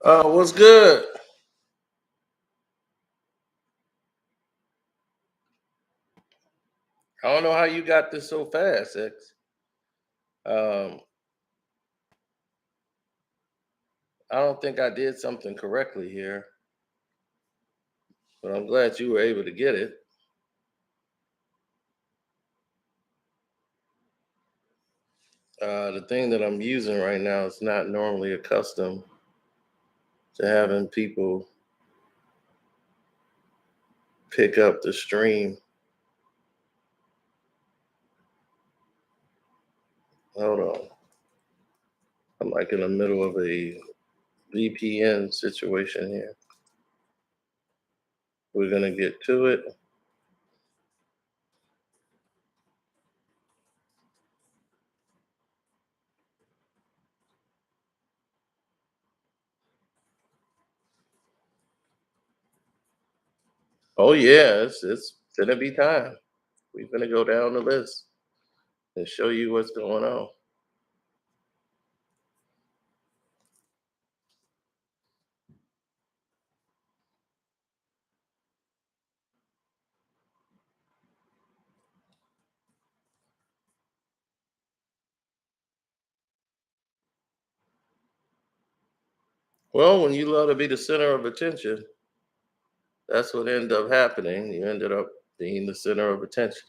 What's good? I don't know how you got this so fast, X. Um, I don't think I did something correctly here, but I'm glad you were able to get it. The thing that I'm using right now is not normally accustomed to having people pick up the stream. Hold on. I'm like in the middle of a VPN situation here. We're going to get to it. Oh, yeah, it's going to be time. We're going to go down the list and show you what's going on. Well, when you love to be the center of attention, that's what ended up happening. You ended up being the center of attention.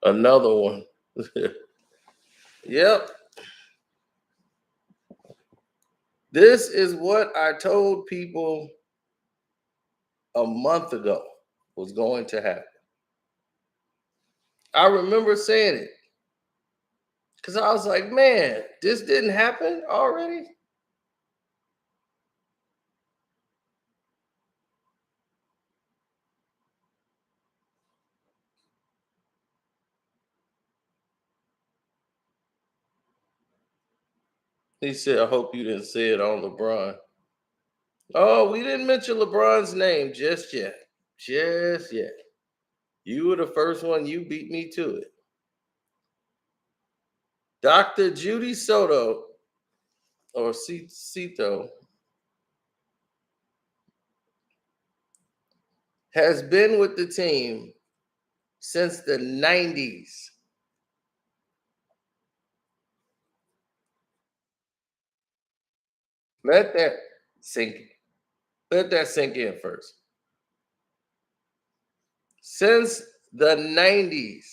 Another one. Yep. This is what I told people a month ago was going to happen. I remember saying it because I was like, man, this didn't happen already. He said, I hope you didn't say it on LeBron. Oh, we didn't mention LeBron's name just yet. Just yet. You were the first one. You beat me to it. Dr. Judy Soto or Seto has been with the team since the 90s. Let that sink in. Let that sink in first. Since the 90s.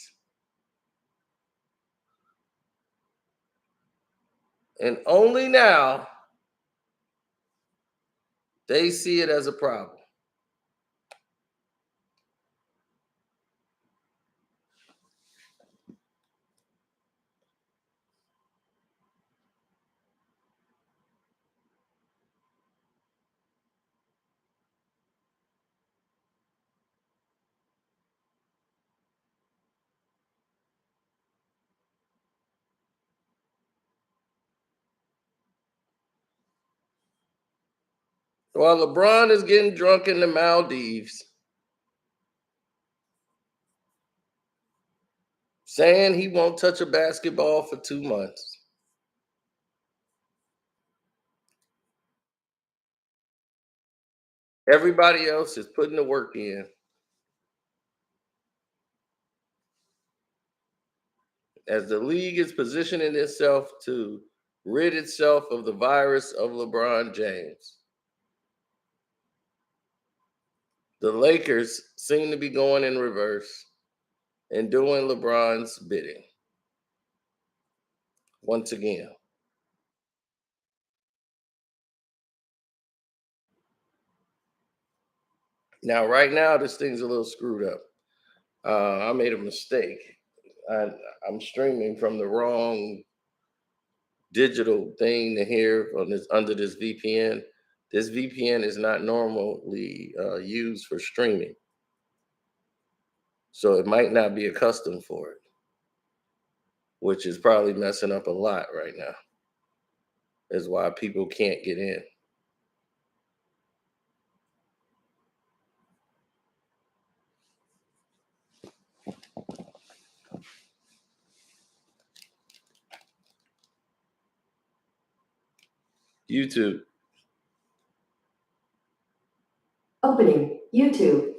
And only now they see it as a problem. While LeBron is getting drunk in the Maldives, saying he won't touch a basketball for 2 months. Everybody else is putting the work in. As the league is positioning itself to rid itself of the virus of LeBron James. The Lakers seem to be going in reverse and doing LeBron's bidding once again. Now, right now, this thing's a little screwed up. I made a mistake. I, I'm streaming from the wrong digital thing to here on this under this VPN. This VPN is not normally used for streaming, so it might not be accustomed for it, which is probably messing up a lot right now. Is why people can't get in. YouTube. Opening YouTube.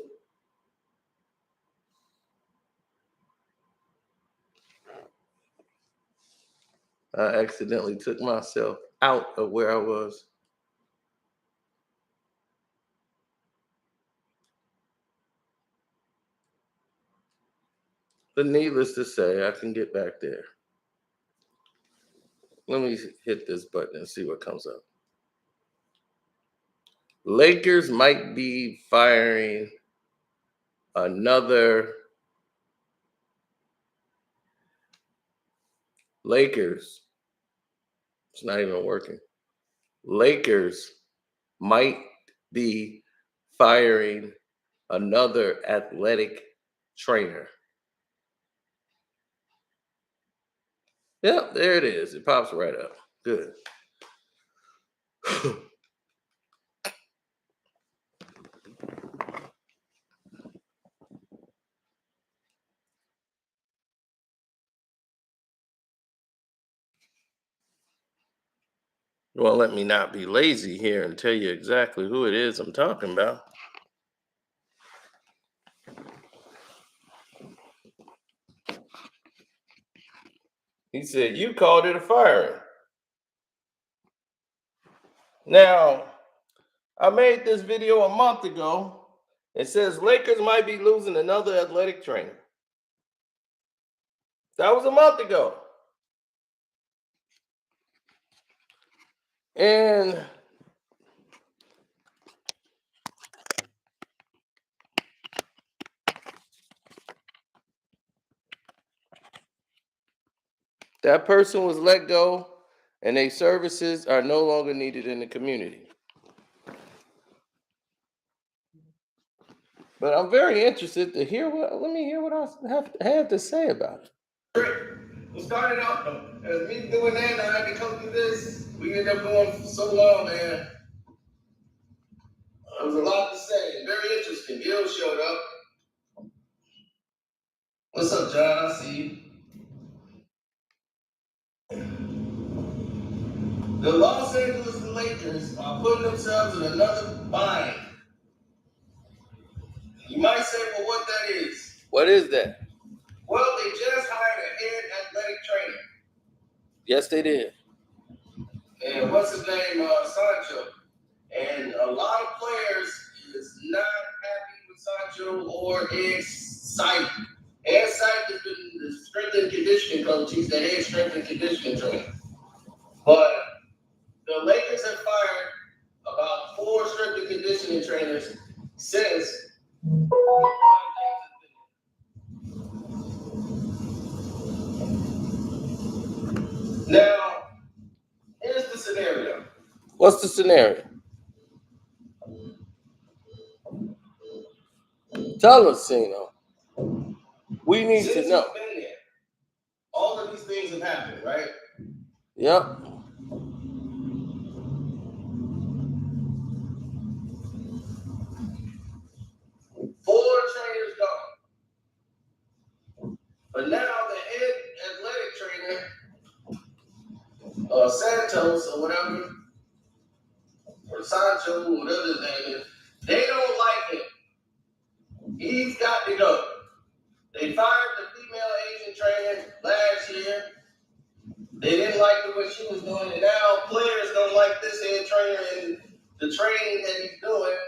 I accidentally took myself out of where I was. But needless to say, I can get back there. Let me hit this button and see what comes up. Lakers might be firing another. Lakers. It's not even working. Lakers might be firing another athletic trainer. Yep, there it is. It pops right up. Good. Well, let me not be lazy here and tell you exactly who it is I'm talking about. He said, you called it a firing. Now, I made this video a month ago. It says Lakers might be losing another athletic trainer. That was a month ago. And that person was let go, and their services are no longer needed in the community. But I'm very interested to hear let me hear what I have to say about it. We started out as me doing that, and I had to come through this. We ended up going for so long, man. There was a lot to say. Very interesting. Gil showed up. What's up, John? I see you. The Los Angeles Lakers are putting themselves in another bind. You might say, well, what that is? What is that? Well, they just hired a head athletic trainer. Yes, they did. And what's his name? Sancho. And a lot of players is not happy with Sancho or Ed Sight. Ed Sight has been the strength and conditioning coach. He's the head strength and conditioning trainer. But the Lakers have fired about 4 strength and conditioning trainers since LeBron James has been there. Now, here's the scenario. What's the scenario? Tell us, Sino. We need to know. Been there, all of these things have happened, right? Yep. 4 trainers gone. But now the head athletic trainer, Santos or whatever, or Sancho, whatever his name is, they don't like him. He's got to go. They fired the female Asian trainer last year. They didn't like the way she was doing it. Now players don't like this head trainer and the training that he's doing.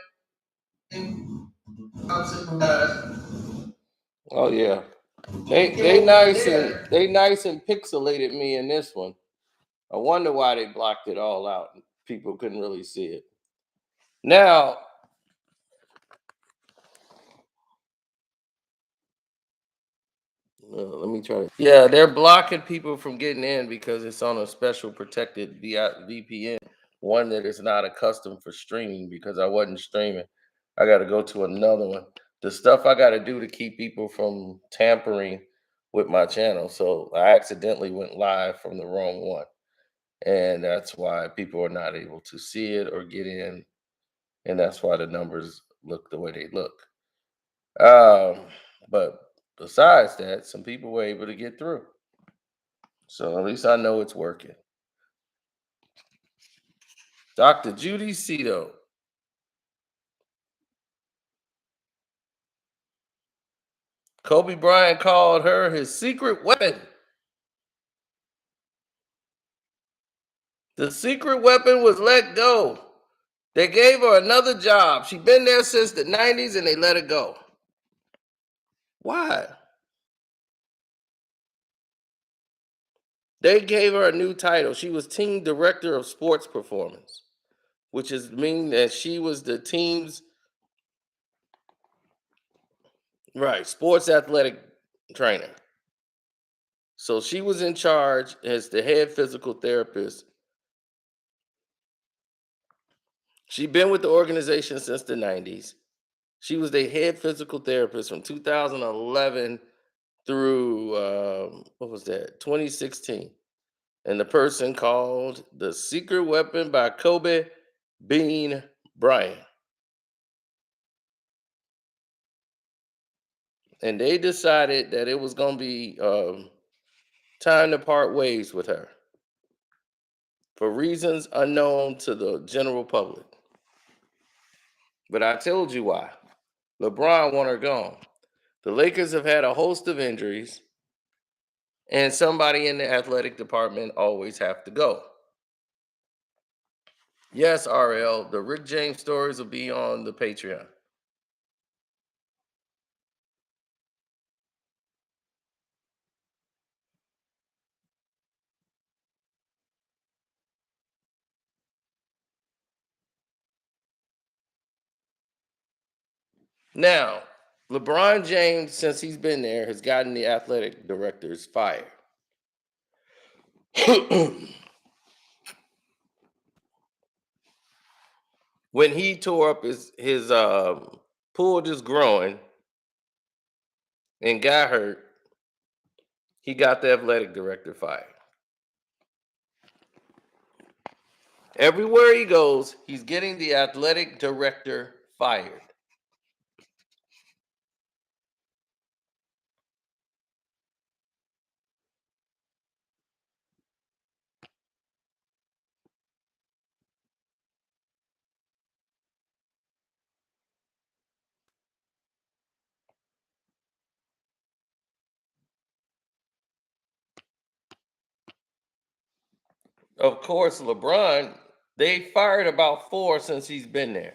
I'm surprised. Oh yeah. They nice and pixelated me in this one. I wonder why they blocked it all out. People couldn't really see it. Now, let me try to. Yeah, they're blocking people from getting in because it's on a special protected VPN, one that is not accustomed for streaming because I wasn't streaming. I got to go to another one. The stuff I got to do to keep people from tampering with my channel. So I accidentally went live from the wrong one. And that's why people are not able to see it or get in. And that's why the numbers look the way they look. But besides that, some people were able to get through. So at least I know it's working. Dr. Judy Seto. Kobe Bryant called her his secret weapon. The secret weapon was let go. They gave her another job. She's been there since the 90s and they let her go. Why? They gave her a new title. She was team director of sports performance, which is mean that she was the team's right sports athletic trainer. So she was in charge as the head physical therapist. She'd been with the organization since the 90s. She was the head physical therapist from 2011 through what was that 2016, and the person called the secret weapon by Kobe Bean Bryant, and they decided that it was going to be time to part ways with her for reasons unknown to the general public. But I told you why. LeBron want her gone. The Lakers have had a host of injuries, and somebody in the athletic department always have to go. Yes, RL, the Rick James stories will be on the Patreon. Now, LeBron James, since he's been there, has gotten the athletic directors fired. When he tore up his pulled his groin and got hurt, he got the athletic director fired. Everywhere he goes, he's getting the athletic director fired. Of course, LeBron, they fired about 4 since he's been there.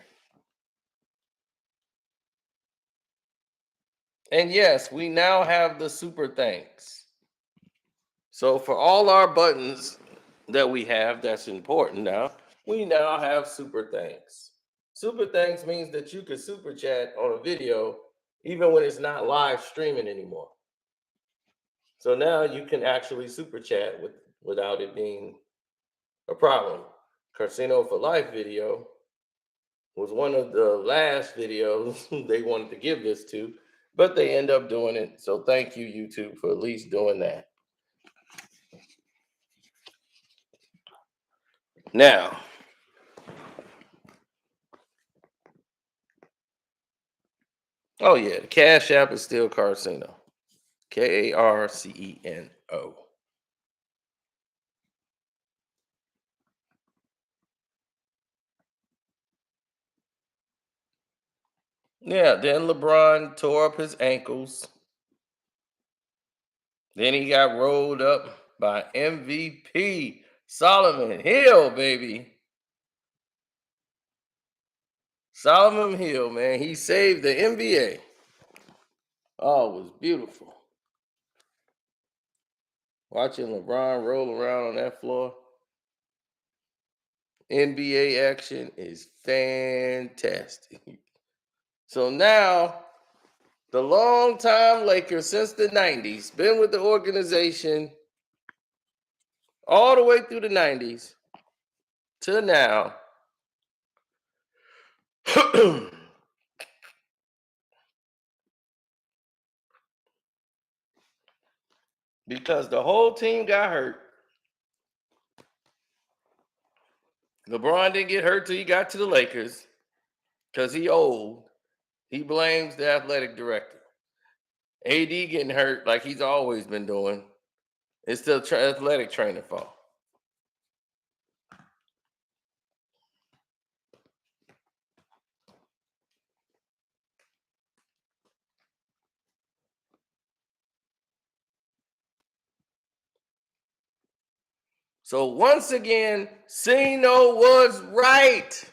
And yes, we now have the super thanks. So for all our buttons that we have, that's important now, we now have super thanks. Super thanks means that you can super chat on a video even when it's not live streaming anymore. So now you can actually super chat without it being a problem. Casino for Life video was one of the last videos they wanted to give this to, but they end up doing it. So thank you, YouTube, for at least doing that. Now, oh yeah, the Cash App is still Carcino. Carceno. Yeah, then LeBron tore up his ankles. Then he got rolled up by MVP Solomon Hill, baby. Solomon Hill, man, he saved the NBA. Oh, it was beautiful. Watching LeBron roll around on that floor. NBA action is fantastic. So now, the longtime Lakers since the 90s, been with the organization all the way through the 90s to now. Because the whole team got hurt. LeBron didn't get hurt till he got to the Lakers because he old. He blames the athletic director. AD getting hurt like he's always been doing. It's the athletic trainer fault. So once again, Sino was right.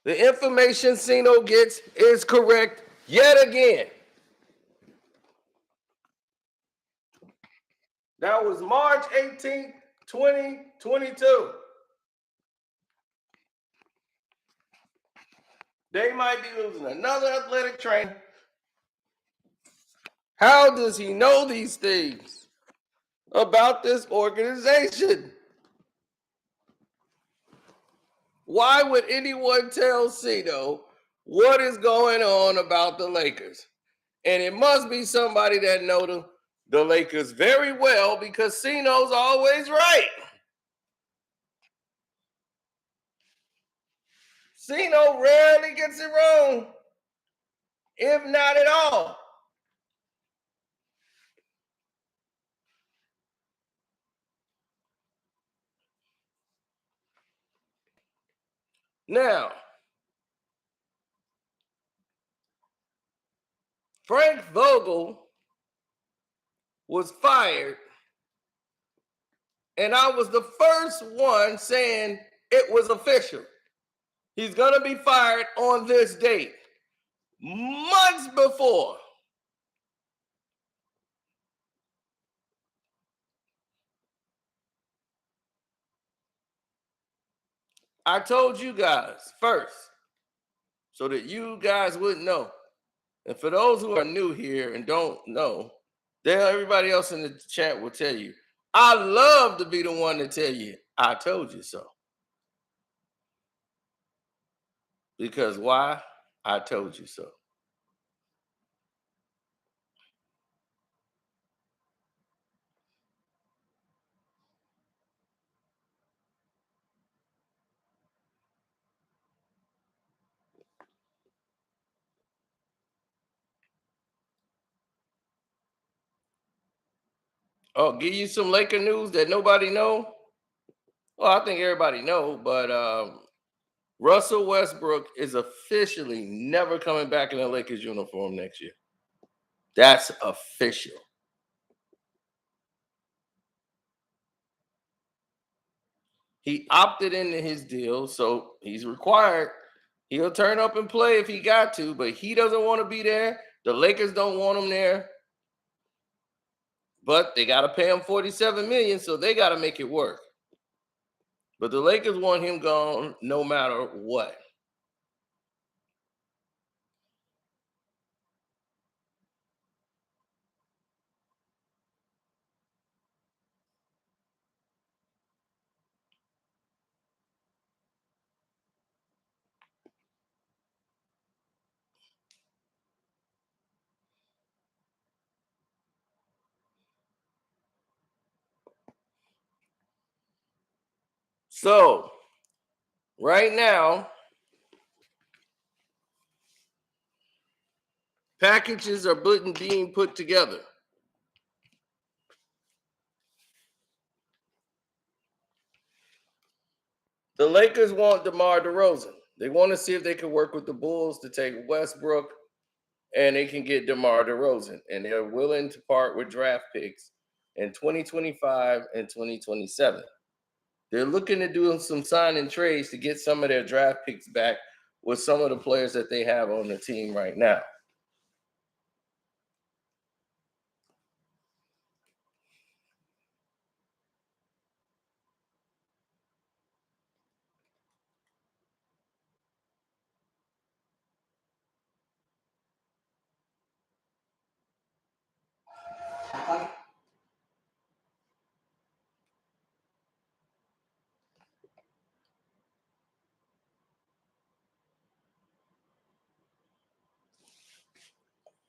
The information Sino gets is correct yet again. That was March 18th, 2022. They might be losing another athletic trainer. How does he know these things about this organization? Why would anyone tell Sino what is going on about the Lakers? And it must be somebody that know the Lakers very well, because Sino's always right. Sino rarely gets it wrong, if not at all. Now, Frank Vogel was fired, and I was the first one saying it was official. He's going to be fired on this date, months before. I told you guys first so that you guys wouldn't know. And for those who are new here and don't know, everybody else in the chat will tell you. I love to be the one to tell you, I told you so. Because why? I told you so. Oh, give you some Laker news that nobody know. Well, I think everybody know, but Russell Westbrook is officially never coming back in a Lakers uniform next year. That's official. He opted into his deal, so he's required. He'll turn up and play if he got to, but he doesn't want to be there. The Lakers don't want him there, but they got to pay him $47 million, so they got to make it work. But the Lakers want him gone no matter what. So right now, packages are being put together. The Lakers want DeMar DeRozan. They want to see if they can work with the Bulls to take Westbrook, and they can get DeMar DeRozan. And they're willing to part with draft picks in 2025 and 2027. They're looking to do some sign and trades to get some of their draft picks back with some of the players that they have on the team right now.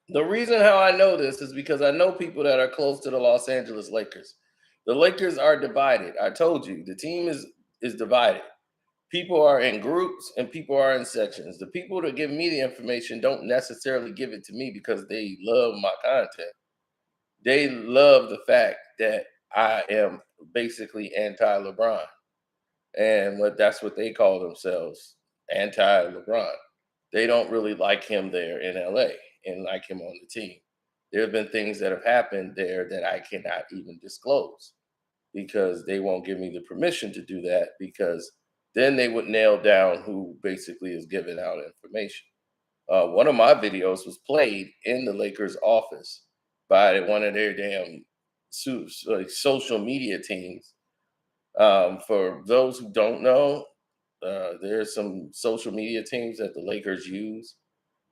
The reason how I know this is because I know people that are close to the Los Angeles Lakers. The Lakers are divided. I told you, the team is divided. People are in groups and people are in sections. The people that give me the information don't necessarily give it to me because they love my content. They love the fact that I am basically anti-LeBron. And that's what they call themselves, anti-LeBron. They don't really like him there in LA and like him on the team. There have been things that have happened there that I cannot even disclose because they won't give me the permission to do that because then they would nail down who basically is giving out information. One of my videos was played in the Lakers office by one of their damn like social media teams. For those who don't know, there's some social media teams that the Lakers use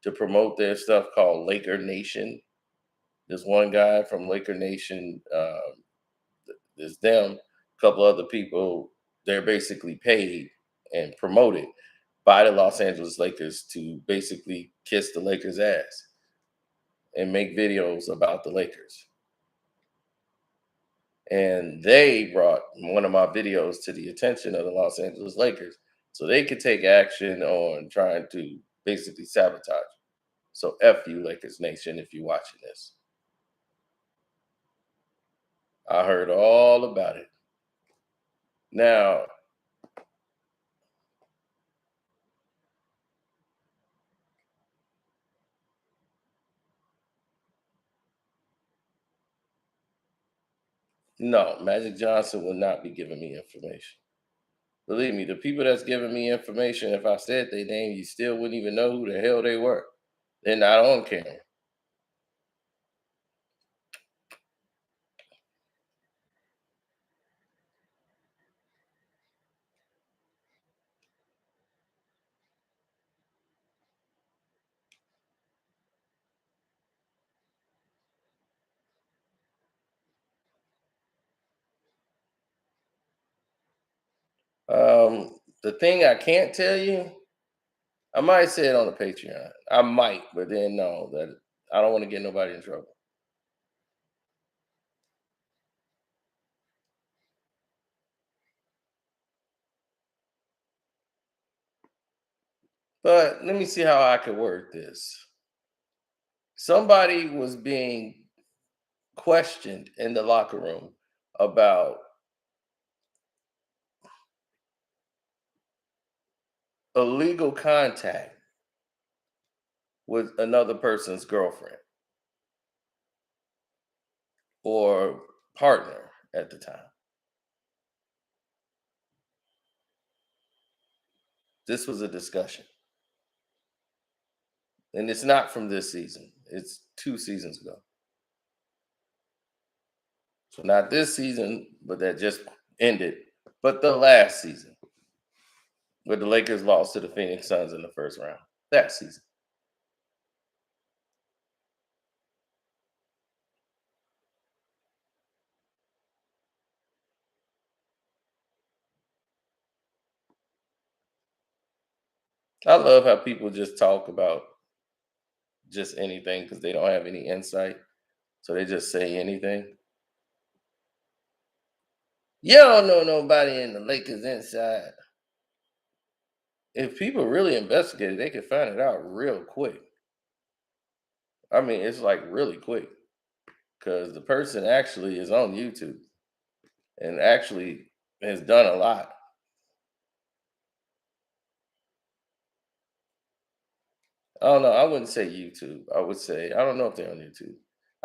to promote their stuff called Laker Nation. There's one guy from Laker Nation. There's them, a couple other people. They're basically paid and promoted by the Los Angeles Lakers to basically kiss the Lakers' ass and make videos about the Lakers. And they brought one of my videos to the attention of the Los Angeles Lakers so they could take action on trying to basically sabotage. So F you, Lakers Nation, if you're watching this. I heard all about it. Now, no, Magic Johnson will not be giving me information. Believe me, the people that's giving me information, if I said their name, you still wouldn't even know who the hell they were. They're not on camera. The thing I can't tell you, I might say it on the Patreon. I might, but then no, that I don't want to get nobody in trouble. But let me see how I could word this. Somebody was being questioned in the locker room about illegal contact with another person's girlfriend or partner at the time. This was a discussion. And it's not from this season. It's 2 seasons ago. So not this season, but that just ended. But the last season, where the Lakers lost to the Phoenix Suns in the first round. That season. I love how people just talk about just anything because they don't have any insight. So they just say anything. You don't know nobody in the Lakers inside. If people really investigated, they could find it out real quick. I mean, it's like really quick because the person actually is on YouTube and actually has done a lot. I don't know. I wouldn't say YouTube. I would say, I don't know if they're on YouTube.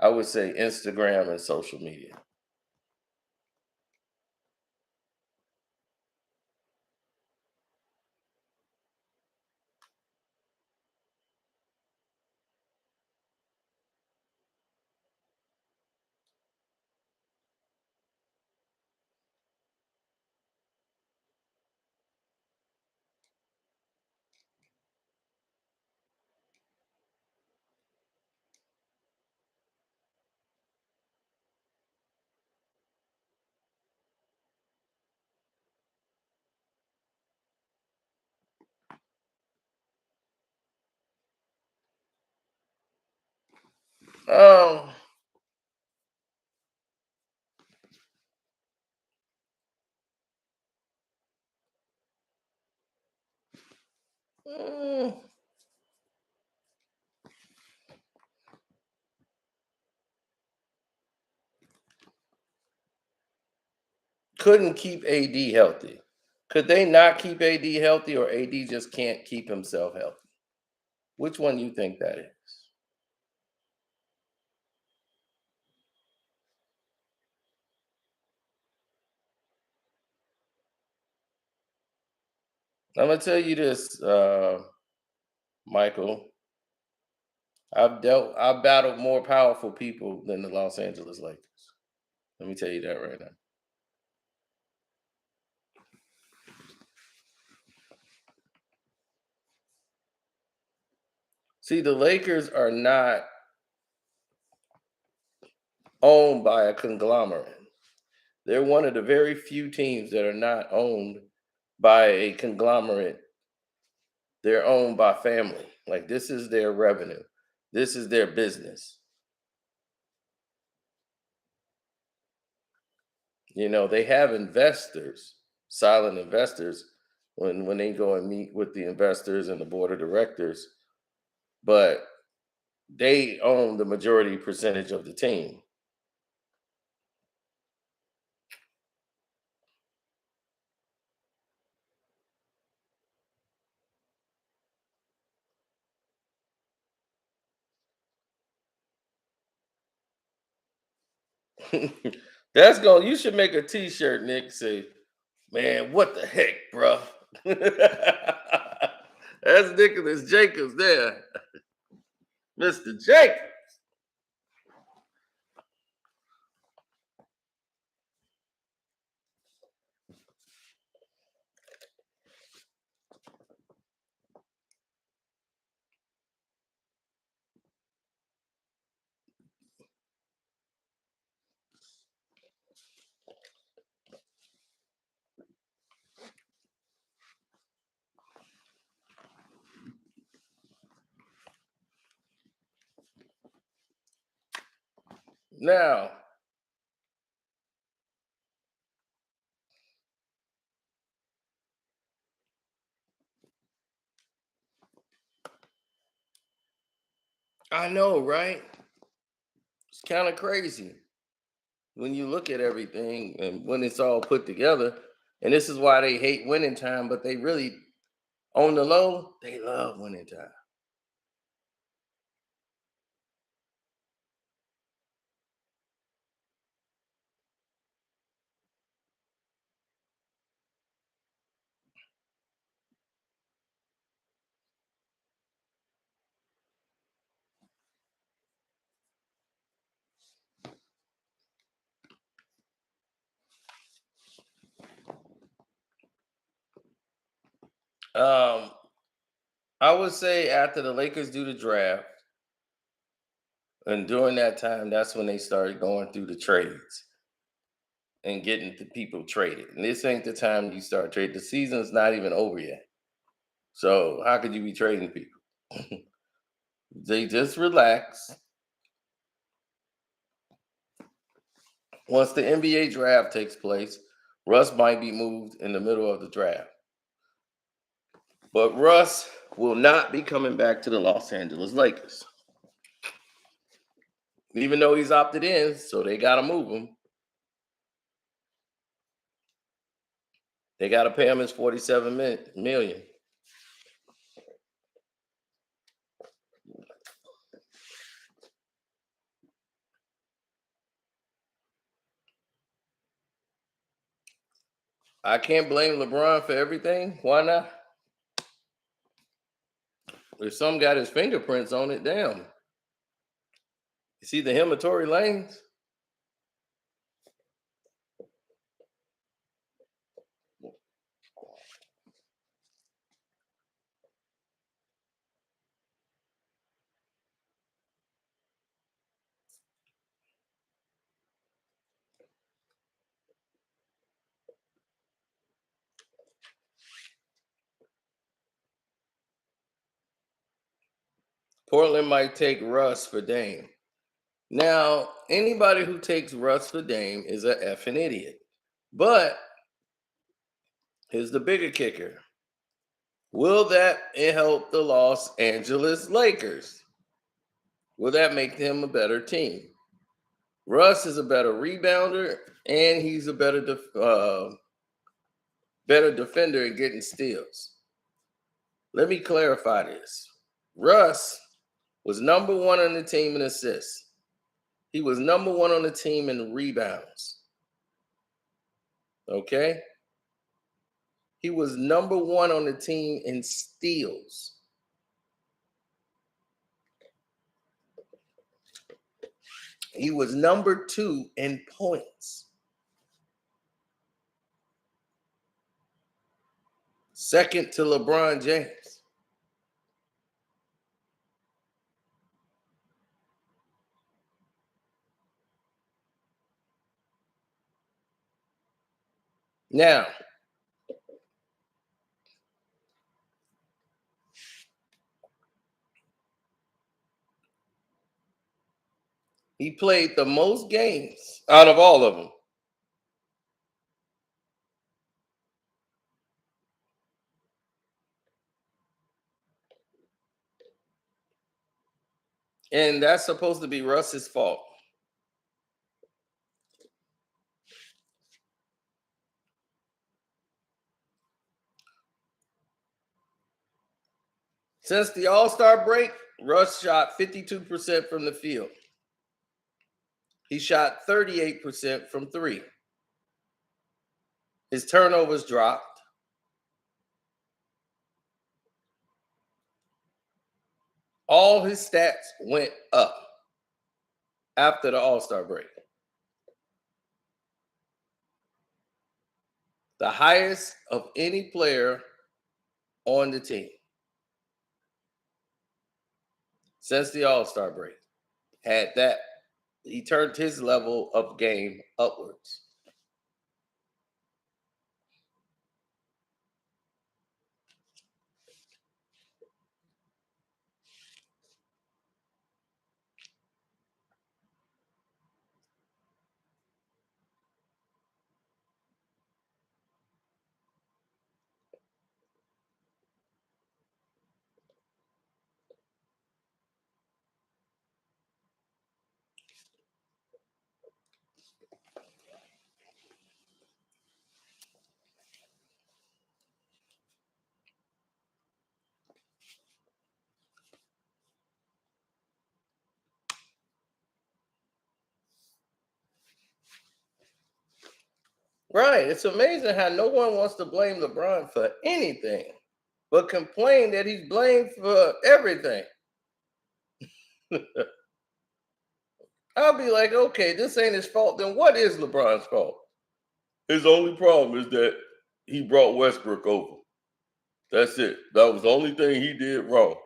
I would say Instagram and social media. Um, mm, couldn't keep AD healthy. Could they not keep AD healthy, or AD just can't keep himself healthy? Which one you think that is? I'm gonna tell you this, Michael. I've battled more powerful people than the Los Angeles Lakers. Let me tell you that right now. See, the Lakers are not owned by a conglomerate. They're one of the very few teams that are not owned by a conglomerate. They're owned by family. Like this is their revenue. This is their business. They have investors, silent investors, when they go and meet with the investors and the board of directors, but they own the majority percentage of the team. You should make a t-shirt, Nick, say, man, what the heck, bro? That's Nicholas Jacobs there. Mr. Jacobs. Now, I know, right? It's kind of crazy when you look at everything and when it's all put together. And this is why they hate winning time, but they really, on the low, they love winning time. Um, I would say after the Lakers do the draft, and during that time, that's when they started going through the trades and getting the people traded. And this ain't the time you start trading. The season's not even over yet. So how could you be trading people? They just relax. Once the NBA draft takes place, Russ might be moved in the middle of the draft. But Russ will not be coming back to the Los Angeles Lakers. Even though he's opted in, so they got to move him. They got to pay him his 47 million. I can't blame LeBron for everything. Why not? If some got his fingerprints on it, damn. You see the him or Tory Lanez? Portland might take Russ for Dame. Now, anybody who takes Russ for Dame is a effing idiot. But here's the bigger kicker. Will that help the Los Angeles Lakers? Will that make them a better team? Russ is a better rebounder, and he's a better defender in getting steals. Let me clarify this. Russ was number one on the team in assists. He was number one on the team in rebounds. Okay? He was number one on the team in steals. He was number two in points. Second to LeBron James. Now, he played the most games out of all of them. And that's supposed to be Russ's fault. Since the All-Star break, Russ shot 52% from the field. He shot 38% from three. His turnovers dropped. All his stats went up after the All-Star break. The highest of any player on the team since the All-Star break had that. He turned his level of game upwards. Right. It's amazing how no one wants to blame LeBron for anything, but complain that he's blamed for everything. I'll be like, okay, this ain't his fault. Then what is LeBron's fault? His only problem is that he brought Westbrook over. That's it. That was the only thing he did wrong.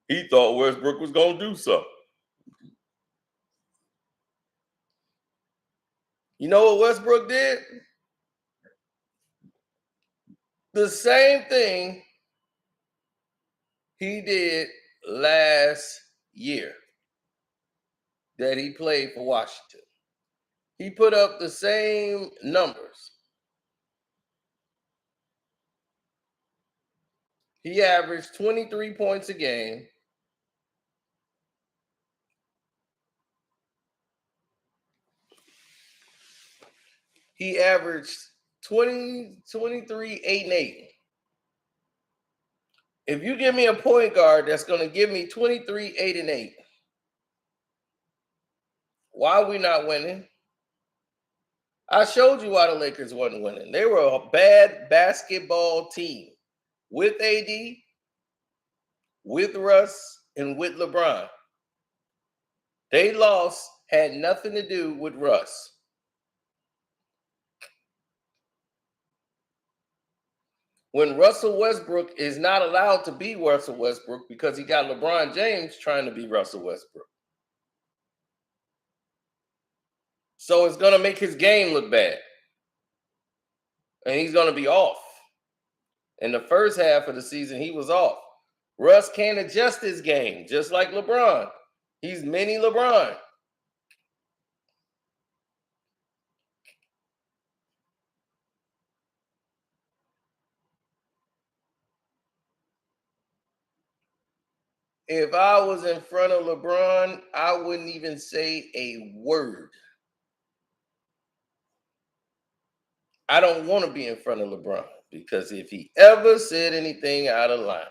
He thought Westbrook was going to do something. You know what Westbrook did? The same thing he did last year that he played for Washington. He put up the same numbers. He averaged 23 points a game. He averaged 20, 23, 8, and 8. If you give me a point guard that's going to give me 23, 8, and 8, why are we not winning? I showed you why the Lakers wasn't winning. They were a bad basketball team with AD, with Russ, and with LeBron. They lost, had nothing to do with Russ. When Russell Westbrook is not allowed to be Russell Westbrook because he got LeBron James trying to be Russell Westbrook. So it's going to make his game look bad. And he's going to be off. In the first half of the season, he was off. Russ can't adjust his game, just like LeBron. He's mini LeBron. If I was in front of LeBron, I wouldn't even say a word. I don't want to be in front of LeBron because if he ever said anything out of line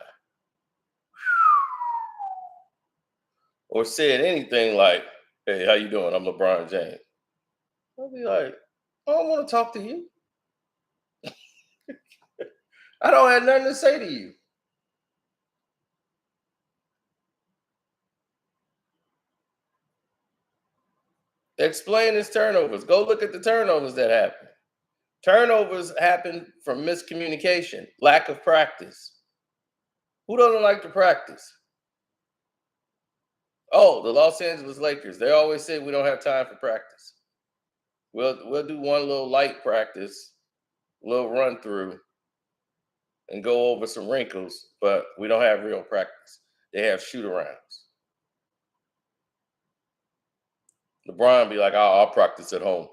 or said anything like, "Hey, how you doing? I'm LeBron James," I'll be like, "I don't want to talk to you." I don't have nothing to say to you. Explain his turnovers. Go look at the turnovers that happen. Turnovers happen from miscommunication, lack of practice. Who doesn't like to practice? Oh, the Los Angeles Lakers. They always say we don't have time for practice. We'll do one little light practice, little run through, and go over some wrinkles, but we don't have real practice. They have shoot arounds. LeBron be like, I'll practice at home.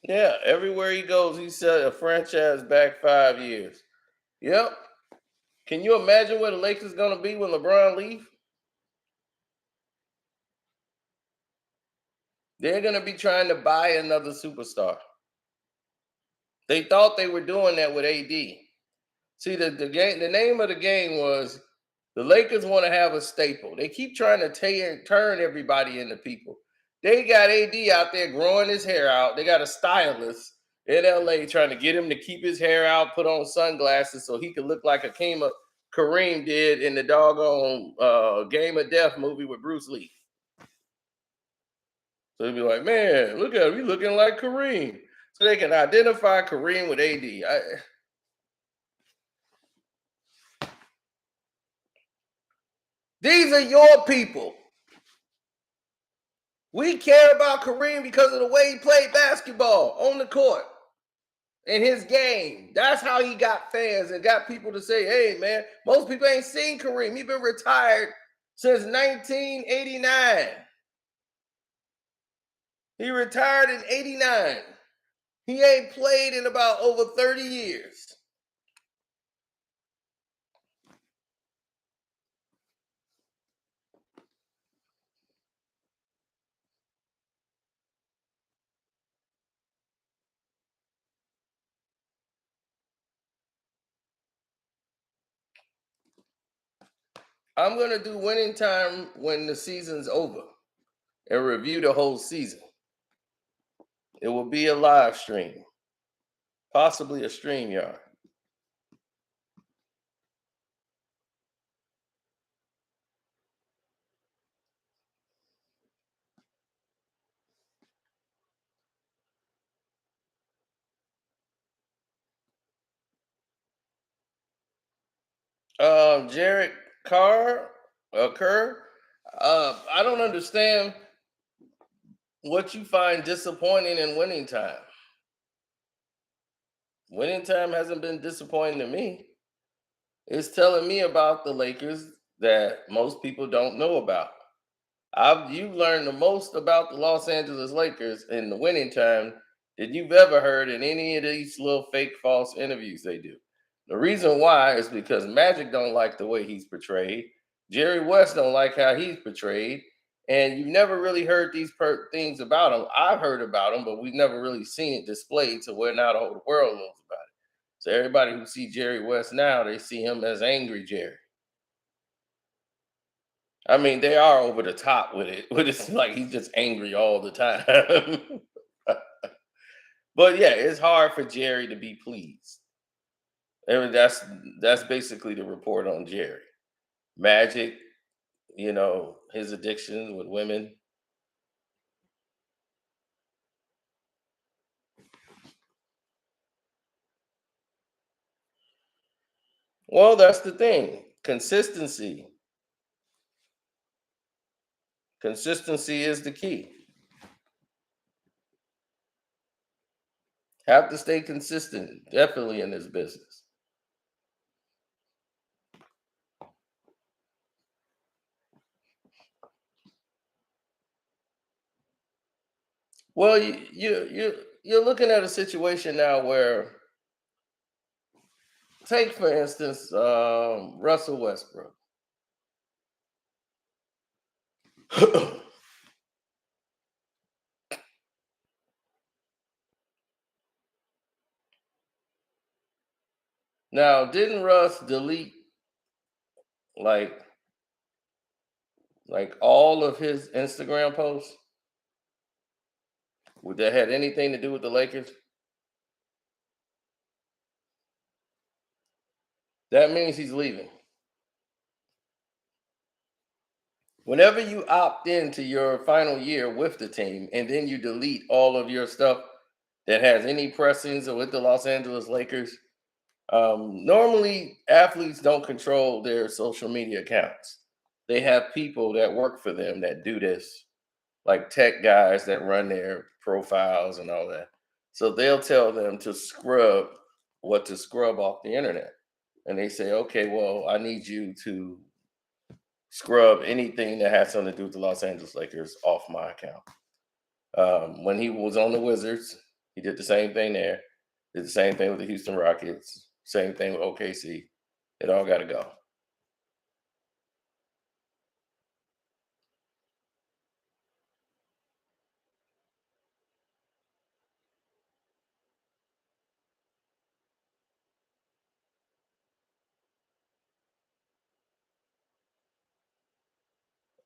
Yeah, everywhere he goes, he said a franchise back 5 years. Yep. Can you imagine where the Lakers gonna be when LeBron leave? They're gonna be trying to buy another superstar. They thought they were doing that with AD. See, the game, the name of the game was the Lakers want to have a staple. They keep trying to turn everybody into people. They got AD out there growing his hair out. They got a stylist in LA trying to get him to keep his hair out, put on sunglasses so he could look like Kareem did in the doggone Game of Death movie with Bruce Lee. So they'd be like, man, look at him. He's looking like Kareem. So they can identify Kareem with AD. These are your people. We care about Kareem because of the way he played basketball on the court and his game. That's how he got fans and got people to say, hey, man, most people ain't seen Kareem. He's been retired since 1989. He retired in 89. He ain't played in about over 30 years. I'm going to do winning time when the season's over and review the whole season. It will be a live stream, possibly a StreamYard. Jared Kerr. I don't understand what you find disappointing in winning time. Winning time hasn't been disappointing to me. It's telling me about the Lakers that most people don't know about. You've learned the most about the Los Angeles Lakers in the winning time that you've ever heard in any of these little fake false interviews they do. The reason why is because Magic don't like the way he's portrayed. Jerry West don't like how he's portrayed. And you've never really heard these things about him. I've heard about him, but we've never really seen it displayed to where now the whole world knows about it. So everybody who see Jerry West now, they see him as angry Jerry. I mean, they are over the top with it, but it's like he's just angry all the time. But yeah, it's hard for Jerry to be pleased. And that's basically the report on Jerry. Magic, his addiction with women. Well, that's the thing. Consistency. Consistency is the key. Have to stay consistent, definitely in this business. Well, you're looking at a situation now where, take for instance, Russell Westbrook. Now, didn't Russ delete like all of his Instagram posts? Would that had anything to do with the Lakers? That means he's leaving. Whenever you opt into your final year with the team and then you delete all of your stuff that has any pressings with the Los Angeles Lakers, normally athletes don't control their social media accounts. They have people that work for them that do this, like tech guys that run their profiles and all that. So they'll tell them to scrub what to scrub off the internet. And they say, okay, well, I need you to scrub anything that has something to do with the Los Angeles Lakers off my account. When he was on the Wizards, he did the same thing there. Did the same thing with the Houston Rockets. Same thing with OKC. It all got to go.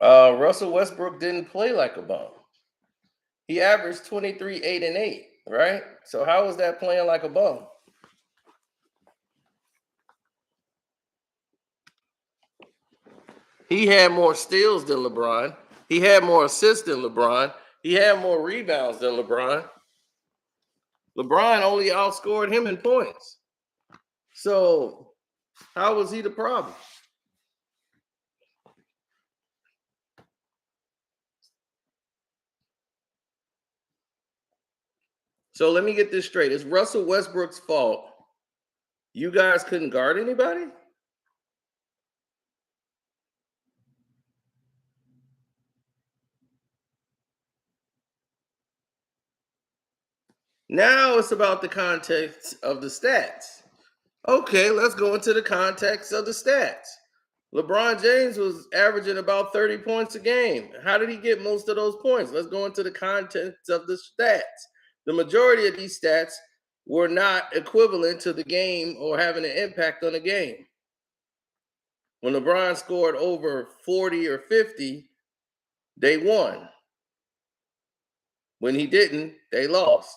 Russell Westbrook didn't play like a bum. He averaged 23, 8, and 8, right? So how was that playing like a bum? He had more steals than LeBron. He had more assists than LeBron. He had more rebounds than LeBron. LeBron only outscored him in points. So how was he the problem? So let me get this straight. It's Russell Westbrook's fault. You guys couldn't guard anybody? Now it's about the context of the stats. Okay, let's go into the context of the stats. LeBron James was averaging about 30 points a game. How did he get most of those points? Let's go into the context of the stats. The majority of these stats were not equivalent to the game or having an impact on the game. When LeBron scored over 40 or 50, they won. When he didn't, they lost.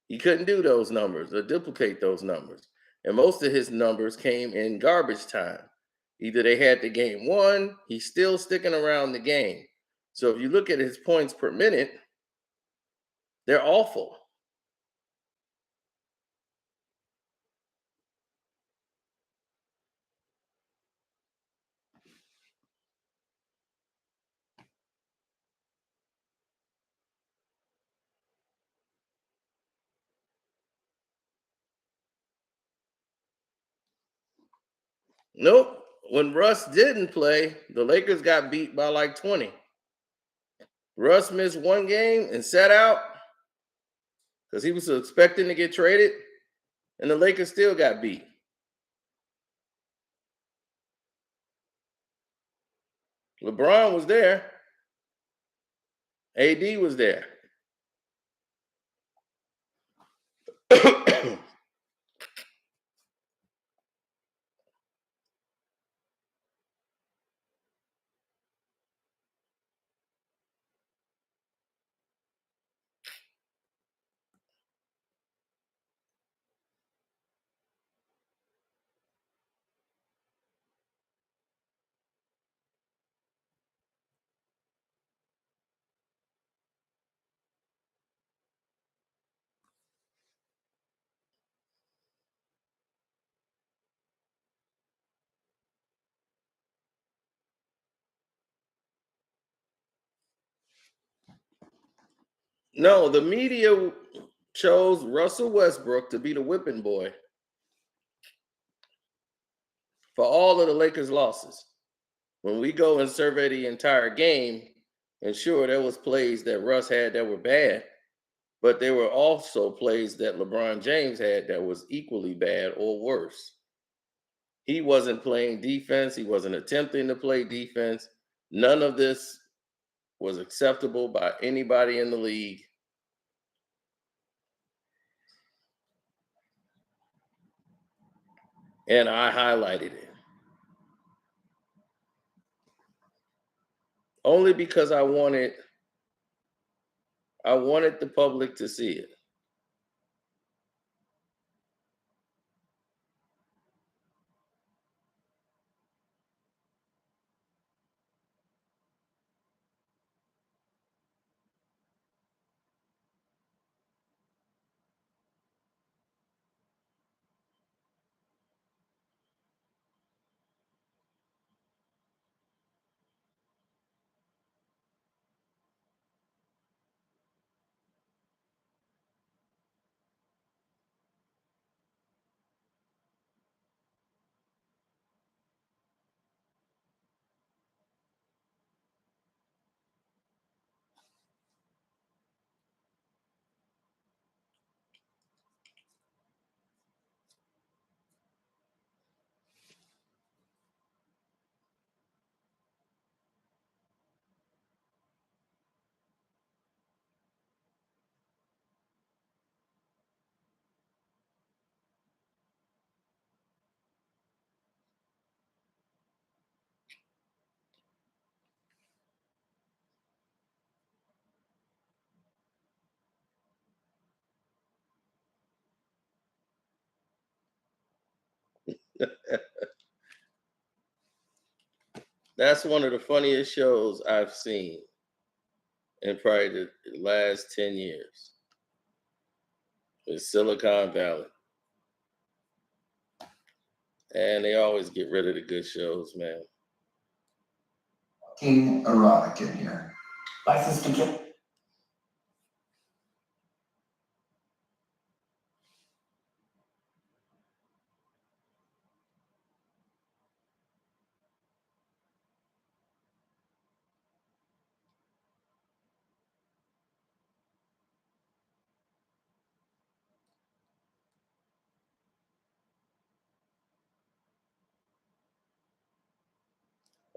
He couldn't do those numbers or duplicate those numbers. And most of his numbers came in garbage time. Either they had the game won, he's still sticking around the game. So if you look at his points per minute, they're awful. Nope. When Russ didn't play, the Lakers got beat by like 20. Russ missed one game and sat out because he was expecting to get traded, and the Lakers still got beat. LeBron was there. AD was there. No, the media chose Russell Westbrook to be the whipping boy for all of the Lakers' losses. When we go and survey the entire game, and sure, there was plays that Russ had that were bad, but there were also plays that LeBron James had that was equally bad or worse. He wasn't playing defense. He wasn't attempting to play defense. None of this was acceptable by anybody in the league. and I highlighted it only because I wanted the public to see it. That's one of the funniest shows I've seen in probably the last 10 years. It's Silicon Valley. And they always get rid of the good shows, man. King erotic in here. License to kill.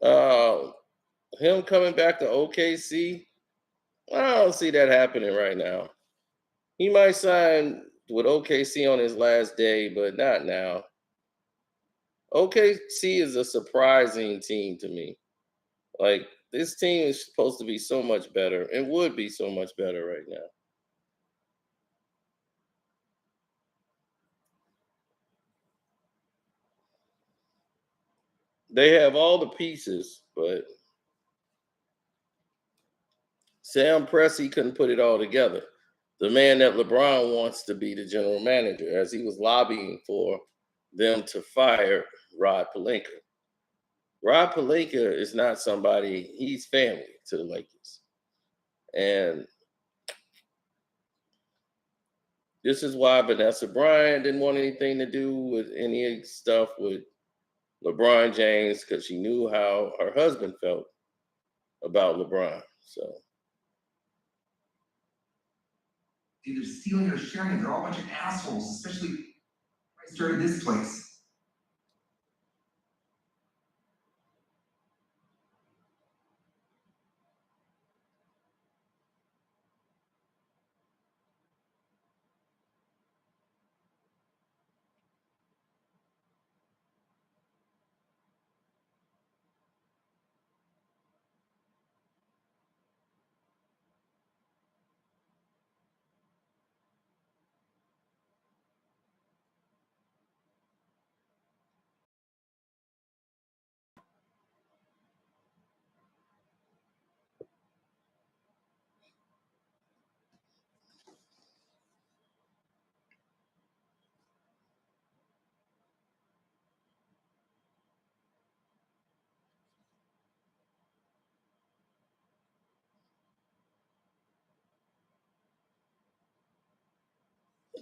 Uh, Him coming back to OKC, I don't see that happening right now. He might sign with OKC on his last day, but not now. OKC is a surprising team to me. Like, this team is supposed to be so much better and would be so much better right now. They have all the pieces, but Sam Presti couldn't put it all together. The man that LeBron wants to be the general manager, as he was lobbying for them to fire Rod Pelinka. Rod Pelinka is not somebody, he's family to the Lakers. And this is why Vanessa Bryant didn't want anything to do with any stuff with LeBron James, because she knew how her husband felt about LeBron. So Either stealing or sharing. They're all a bunch of assholes, especially when I started this place.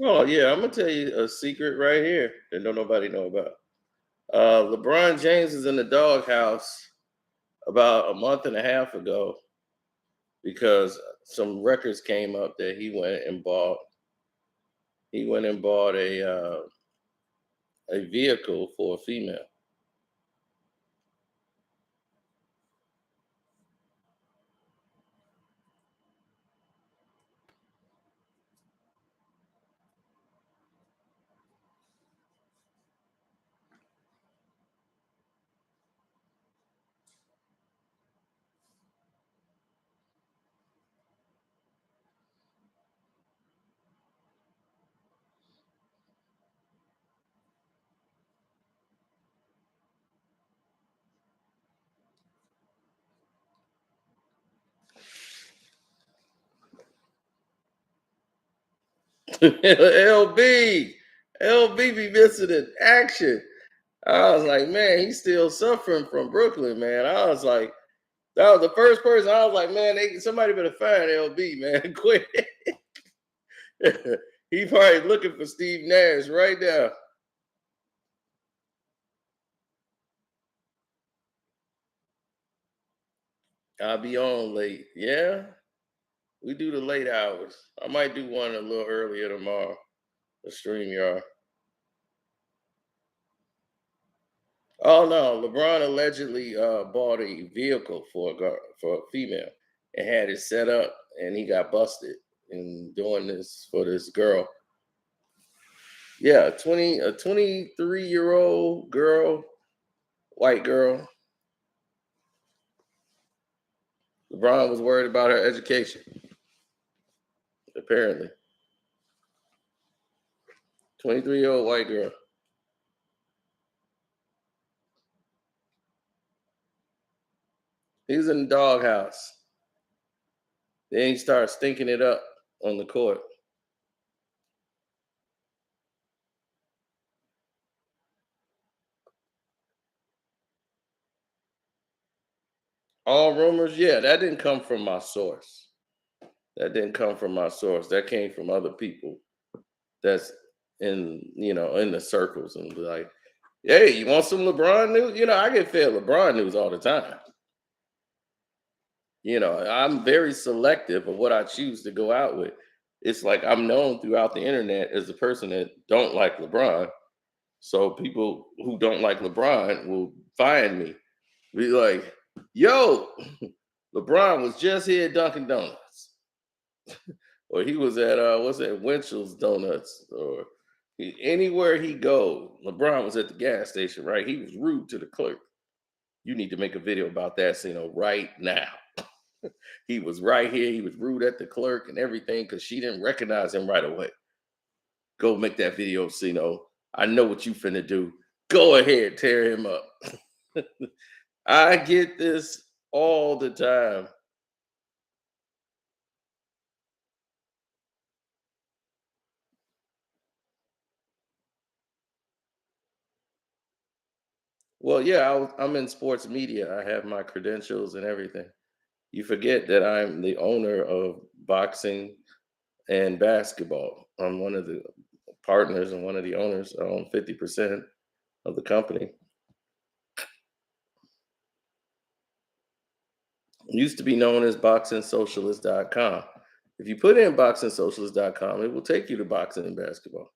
oh yeah, I'm gonna tell you a secret right here that don't nobody know about. LeBron James is in the doghouse about a month and a half ago because some records came up that he went and bought. He went and bought a vehicle for a female. LB, LB be missing in action. I was like, man, he's still suffering from Brooklyn, man. I was like, that was the first person. I was like, man, somebody better find LB, man, quick. He probably looking for Steve Nash right now. I'll be on late. Yeah, we do the late hours. I might do one a little earlier tomorrow. The stream yard. Oh no, LeBron allegedly bought a vehicle for for a female and had it set up, and he got busted in doing this for this girl. Yeah, 23-year-old girl, white girl. LeBron was worried about her education, apparently. 23-year-old white girl. He was in the doghouse. Then he started stinking it up on the court. All rumors, yeah, that didn't come from my source. That didn't come from my source. That came from other people that's in the circles and be like, hey, you want some LeBron news? I get fed LeBron news all the time. I'm very selective of what I choose to go out with. It's like I'm known throughout the internet as the person that don't like LeBron. So people who don't like LeBron will find me. Be like, yo, LeBron was just here at Dunkin' Donuts. Or he was at what's that, Winchell's Donuts, or anywhere he go. LeBron was at the gas station, right? He was rude to the clerk. You need to make a video about that, right now. He was right here. He was rude at the clerk and everything because she didn't recognize him right away. Go make that video, Sino. I know what you finna do. Go ahead, tear him up. I get this all the time. Well, yeah, I'm in sports media. I have my credentials and everything. You forget that I'm the owner of boxing and basketball. I'm one of the partners and one of the owners. I own 50% of the company. It used to be known as boxingsocialist.com. If you put in boxingsocialist.com, it will take you to boxing and basketball.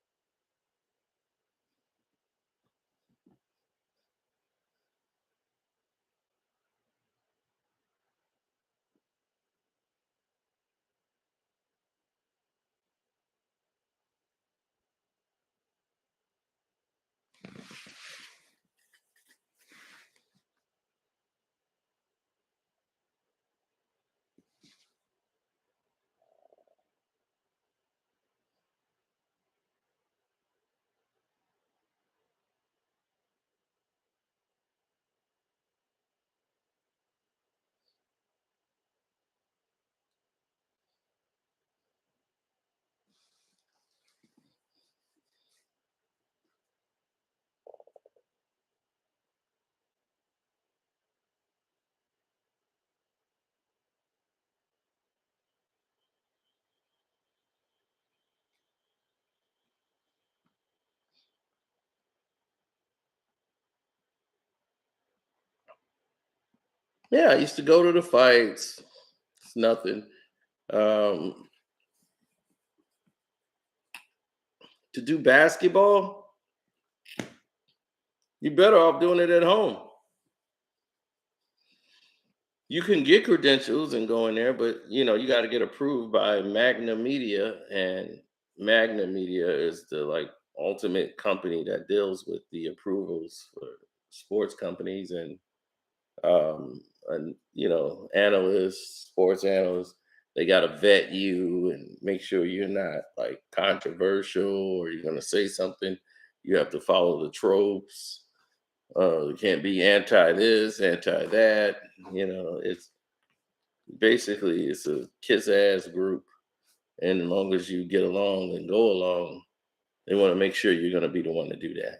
Yeah, I used to go to the fights. It's nothing. Um, to do basketball, you're better off doing it at home. You can get credentials and go in there, but you got to get approved by Magna Media, and Magna Media is the ultimate company that deals with the approvals for sports companies and analysts, sports analysts. They got to vet you and make sure you're not controversial or you're going to say something. You have to follow the tropes. You can't be anti this, anti that. It's basically it's a kiss ass group, And as long as you get along and go along, they want to make sure you're going to be the one to do that.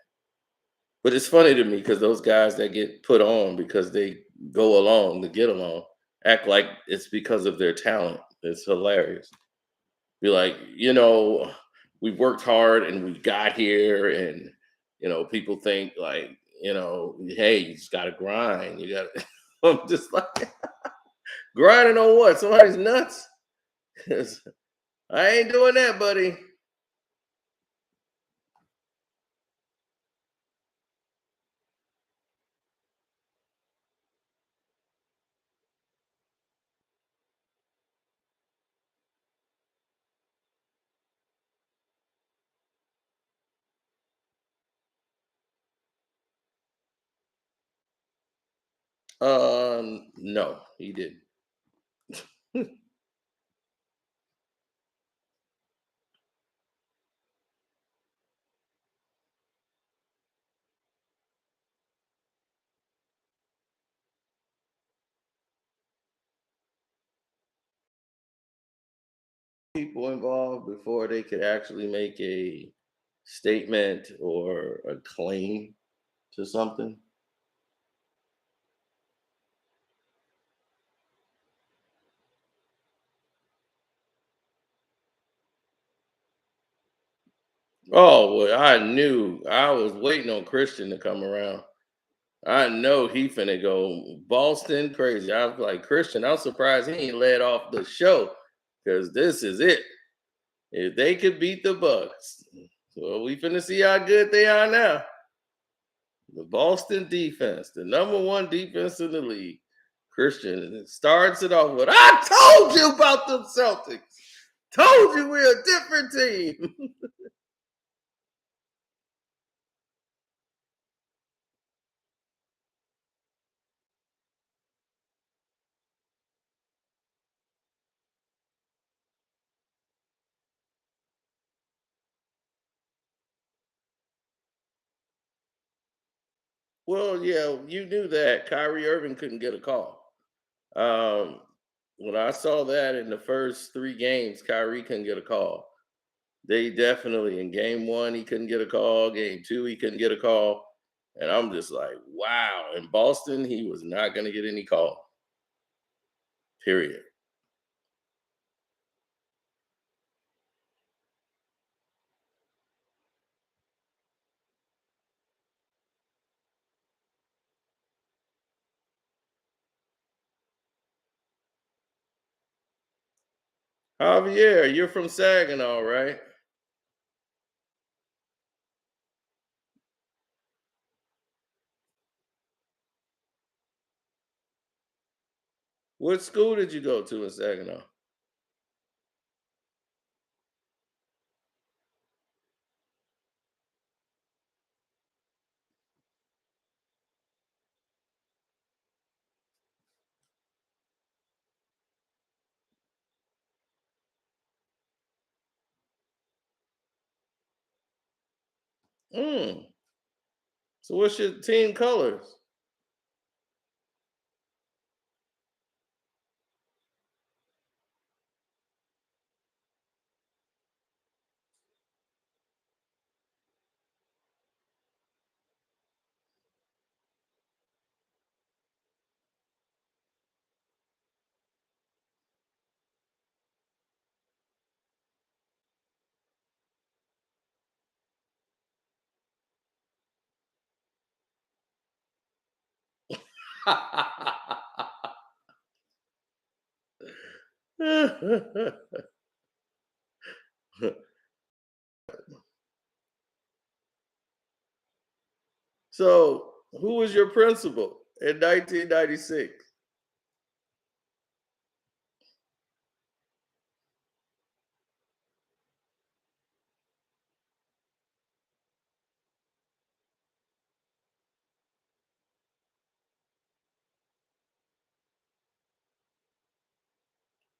But it's funny to me because those guys that get put on because they go along to get along act like it's because of their talent. It's hilarious. Be like, we worked hard and we got here, and people think like, hey, you just gotta grind. You gotta. I'm just like grinding on what? Somebody's nuts. 'Cause I ain't doing that, buddy. No, he didn't. People involved before they could actually make a statement or a claim to something. Oh, well, I knew I was waiting on Christian to come around. I know he finna go Boston crazy. I was like, Christian, I'm surprised he ain't led off the show because this is it. If they could beat the Bucks, well, we finna see how good they are now. The Boston defense, the number one defense in the league. Christian starts it off with, I told you about them Celtics. Told you we're a different team. Well, yeah, you knew that Kyrie Irving couldn't get a call. Um, when I saw that in the first three games, Kyrie couldn't get a call. They definitely in game one he couldn't get a call. Game two he couldn't get a call, and I'm just like, wow. In Boston, he was not going to get any call. Period. Javier, you're from Saginaw, right? What school did you go to in Saginaw? Mm. So what's your team colors? So, who was your principal in 1996?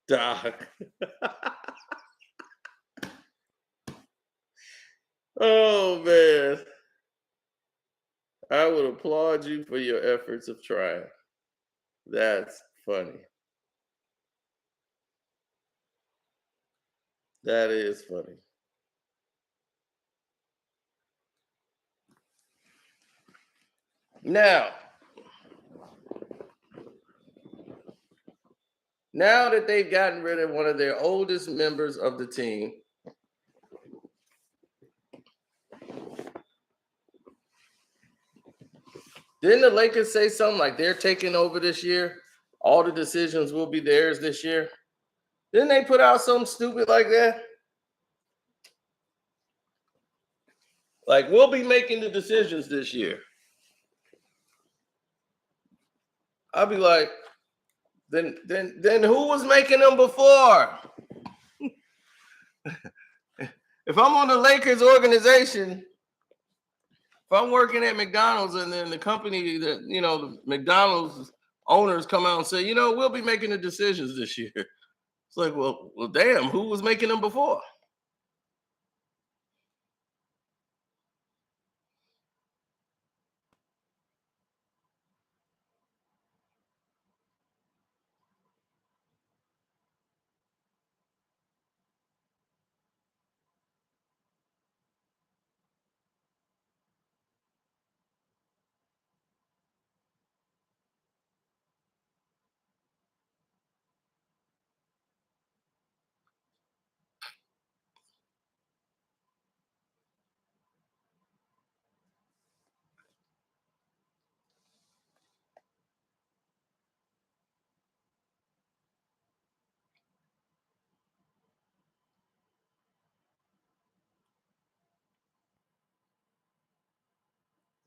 Doc. Oh man, I would applaud you for your efforts of trying. That's funny. That is funny. Now, now that they've gotten rid of one of their oldest members of the team, didn't the Lakers say something like they're taking over this year? All the decisions will be theirs this year. Didn't they put out something stupid like that? Like, we'll be making the decisions this year. I'll be like, then who was making them before? If I'm on the Lakers organization, if I'm working at McDonald's and then the company that, the McDonald's owners come out and say, we'll be making the decisions this year. It's like, well, damn, who was making them before?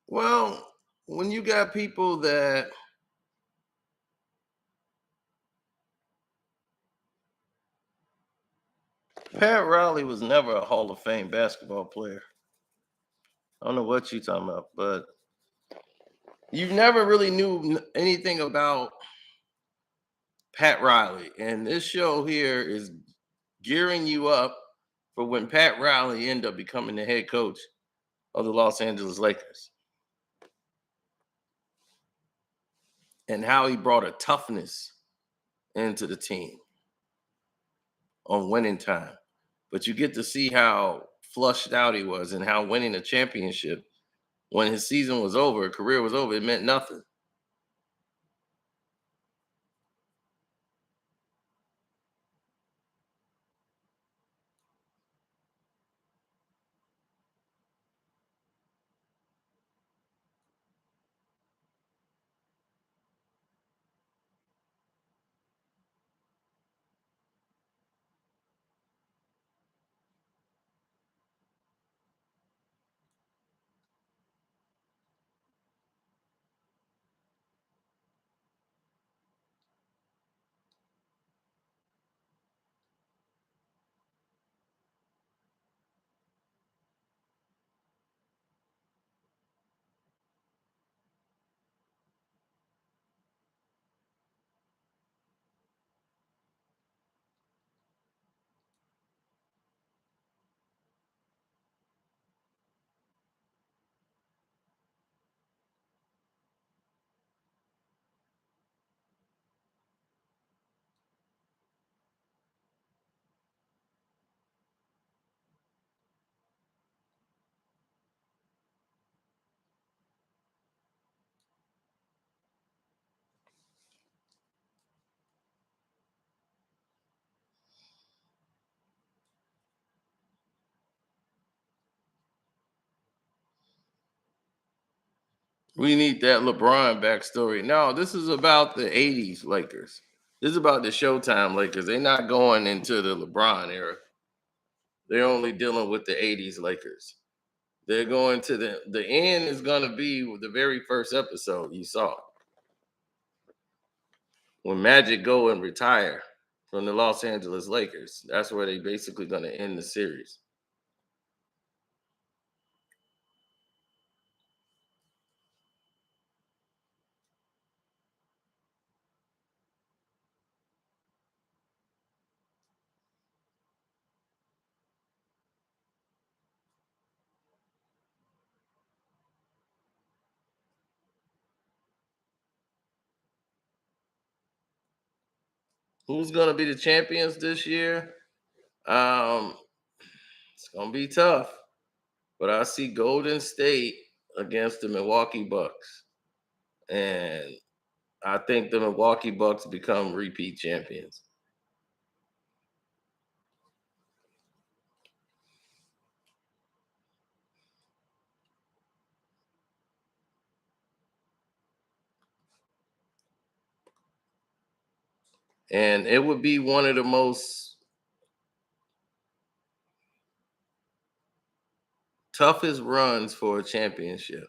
Well, when you got people that Pat Riley was never a Hall of Fame basketball player. I don't know what you're talking about, but you never really knew anything about Pat Riley. And this show here is gearing you up for when Pat Riley ended up becoming the head coach of the Los Angeles Lakers and how he brought a toughness into the team on winning time. But you get to see how flushed out he was and how winning a championship when his season was over, career was over, it meant nothing. We need that LeBron backstory. No, this is about the 80s Lakers. This is about the Showtime Lakers. They're not going into the LeBron era. They're only dealing with the 80s Lakers. They're going to the end is going to be the very first episode you saw when Magic go and retire from the Los Angeles Lakers. That's where they basically going to end the series. Who's going to be the champions this year? Um, it's gonna be tough, but I see Golden State against the Milwaukee Bucks, and I think the Milwaukee Bucks become repeat champions. And it would be one of the most toughest runs for a championship.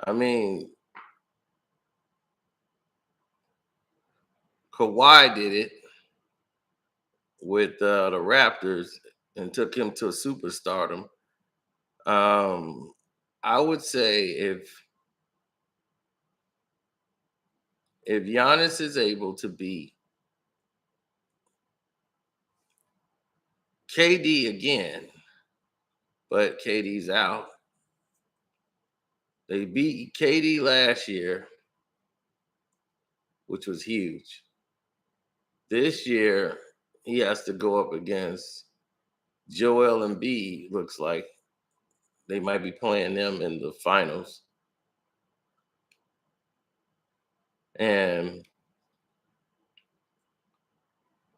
I mean, Kawhi did it with the Raptors and took him to superstardom. Um, I would say if Giannis is able to beat KD again, but KD's out. They beat KD last year, which was huge. This year, he has to go up against Joel Embiid. Looks like they might be playing them in the finals. And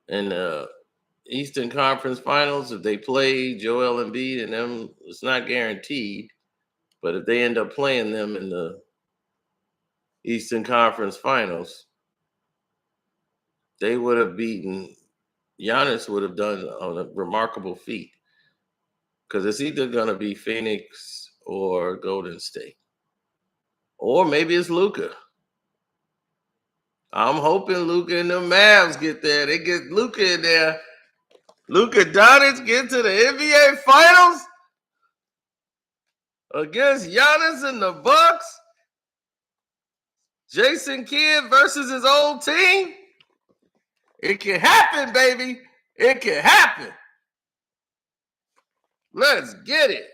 in the Eastern Conference Finals, if they play Joel Embiid and them, it's not guaranteed. But if they end up playing them in the Eastern Conference Finals, they would have beaten Giannis would have done a remarkable feat because it's either going to be Phoenix or Golden State, or maybe it's Luca. I'm hoping Luca and the Mavs get there. They get Luca in there. Luca Doncic get to the NBA Finals against Giannis and the Bucks. Jason Kidd versus his old team. It can happen, baby. It can happen. Let's get it.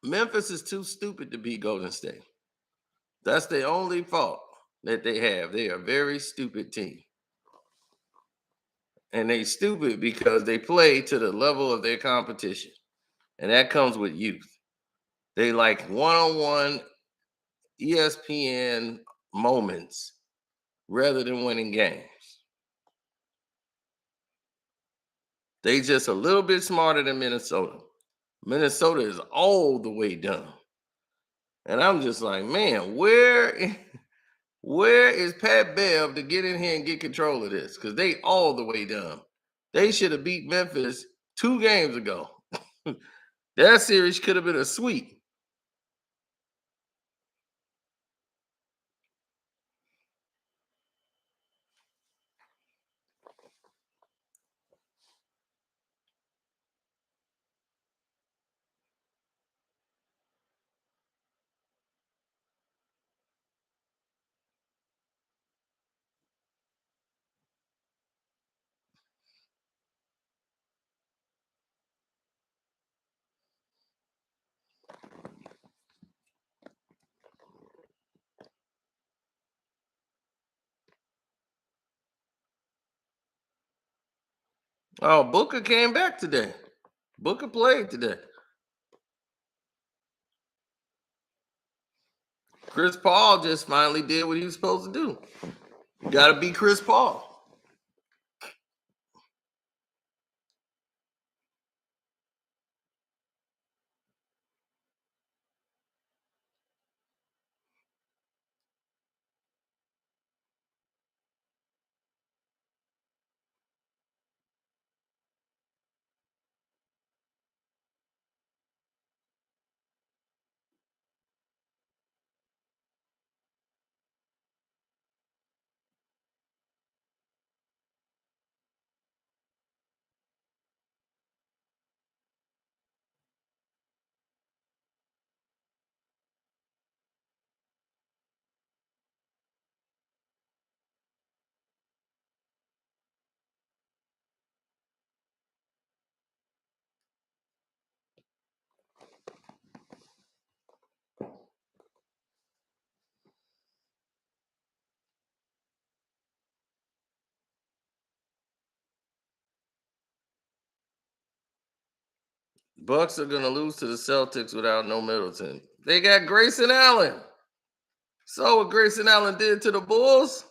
Memphis is too stupid to beat Golden State. That's the only fault that they have. They are a very stupid team. And they stupid because they play to the level of their competition. And that comes with youth. They like one-on-one ESPN moments rather than winning games. They just a little bit smarter than Minnesota. Minnesota is all the way dumb. And I'm just like, man, where is Pat Bev to get in here and get control of this? Because they all the way dumb. They should have beat Memphis 2 games ago. That series could have been a sweep. Oh, Booker came back today. Booker played today. Chris Paul just finally did what he was supposed to do. You got to beat Chris Paul. Bucks are gonna lose to the Celtics without no Middleton. They got Grayson Allen. So what Grayson Allen did to the Bulls?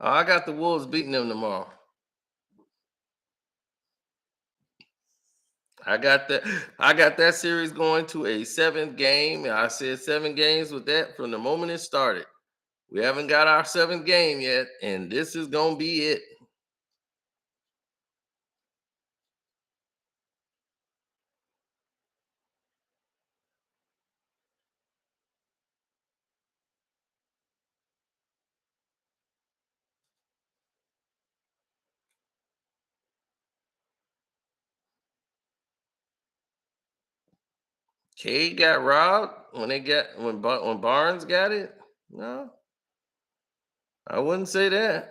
Oh, I got the Wolves beating them tomorrow. I got that series going to a seventh game. I said 7 games with that from the moment it started. We haven't got our seventh game yet, and this is gonna be it. Cade got robbed when Barnes got it. No, I wouldn't say that.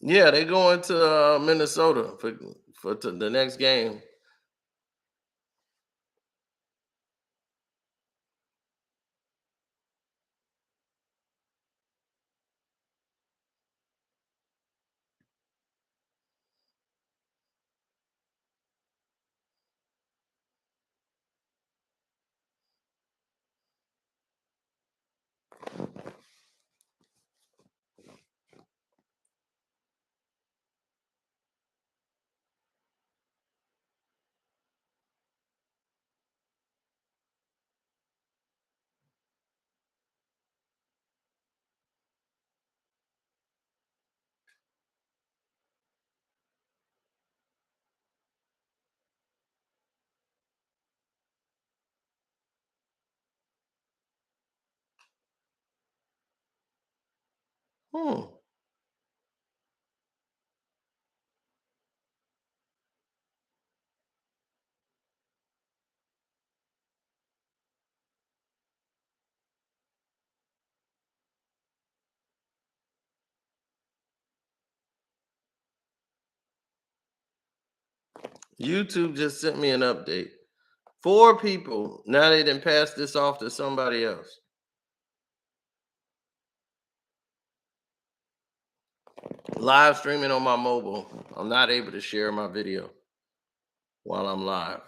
Yeah, they going to Minnesota for the next game. Hmm. YouTube just sent me an update. 4 people. Now they didn't pass this off to somebody else. Live streaming on my mobile. I'm not able to share my video while I'm live.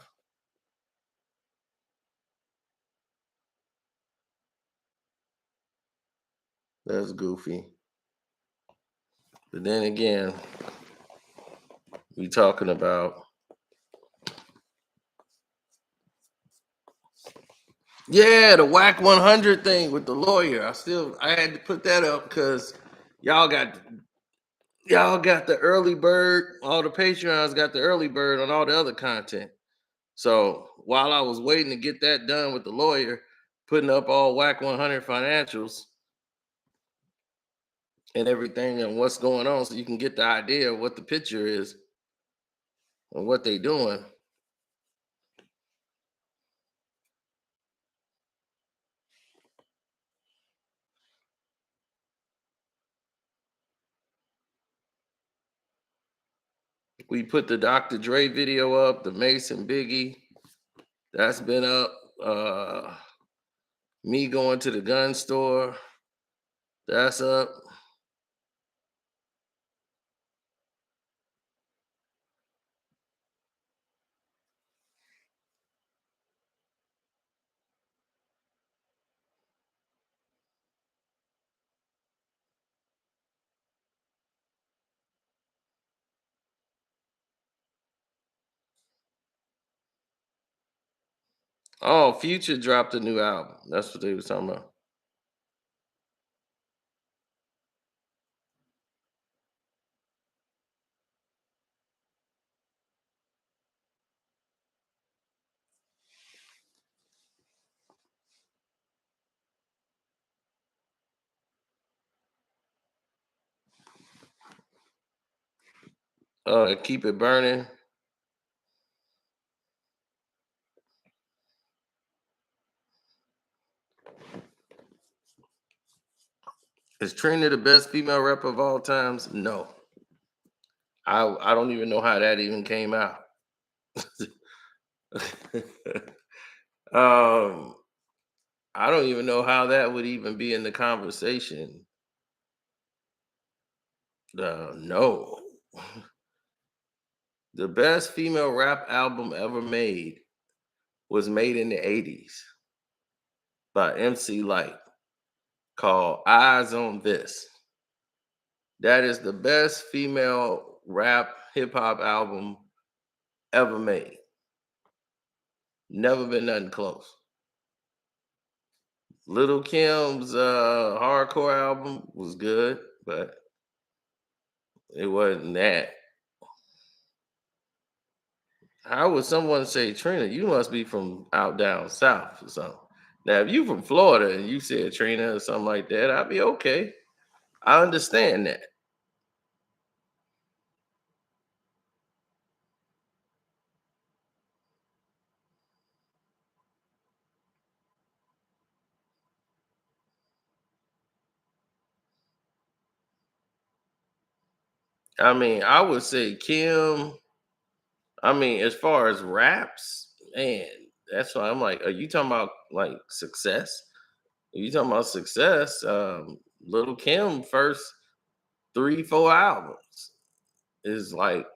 That's goofy. But then again, we talking about yeah, the whack 100 thing with the lawyer. I had to put that up because y'all got y'all got the early bird. All the Patreons got the early bird on all the other content. So while I was waiting to get that done with the lawyer, putting up all whack 100 financials and everything and what's going on, so you can get the idea of what the picture is and what they doing. We put the Dr. Dre video up, the Mason Biggie, that's been up. Me going to the gun store, that's up. Oh, Future dropped a new album. That's what they was talking about. Keep it burning. Is Trina the best female rapper of all times? No. I don't even know how that even came out. um, I don't even know how that would even be in the conversation. No. The best female rap album ever made was made in the 80s by MC Light called Eyes on This. That is the best female rap hip hop album ever made. Never been nothing close. Little Kim's hardcore album was good, but it wasn't that. How would someone say, Trina, you must be from out down south or something? Now, if you from Florida and you said Trina or something like that, I'd be okay. I understand that. I mean, I would say Kim. I mean, as far as raps, man, that's why I'm like, are you talking about like success? Are you talking about success? Little Kim first 3, 4 albums is like,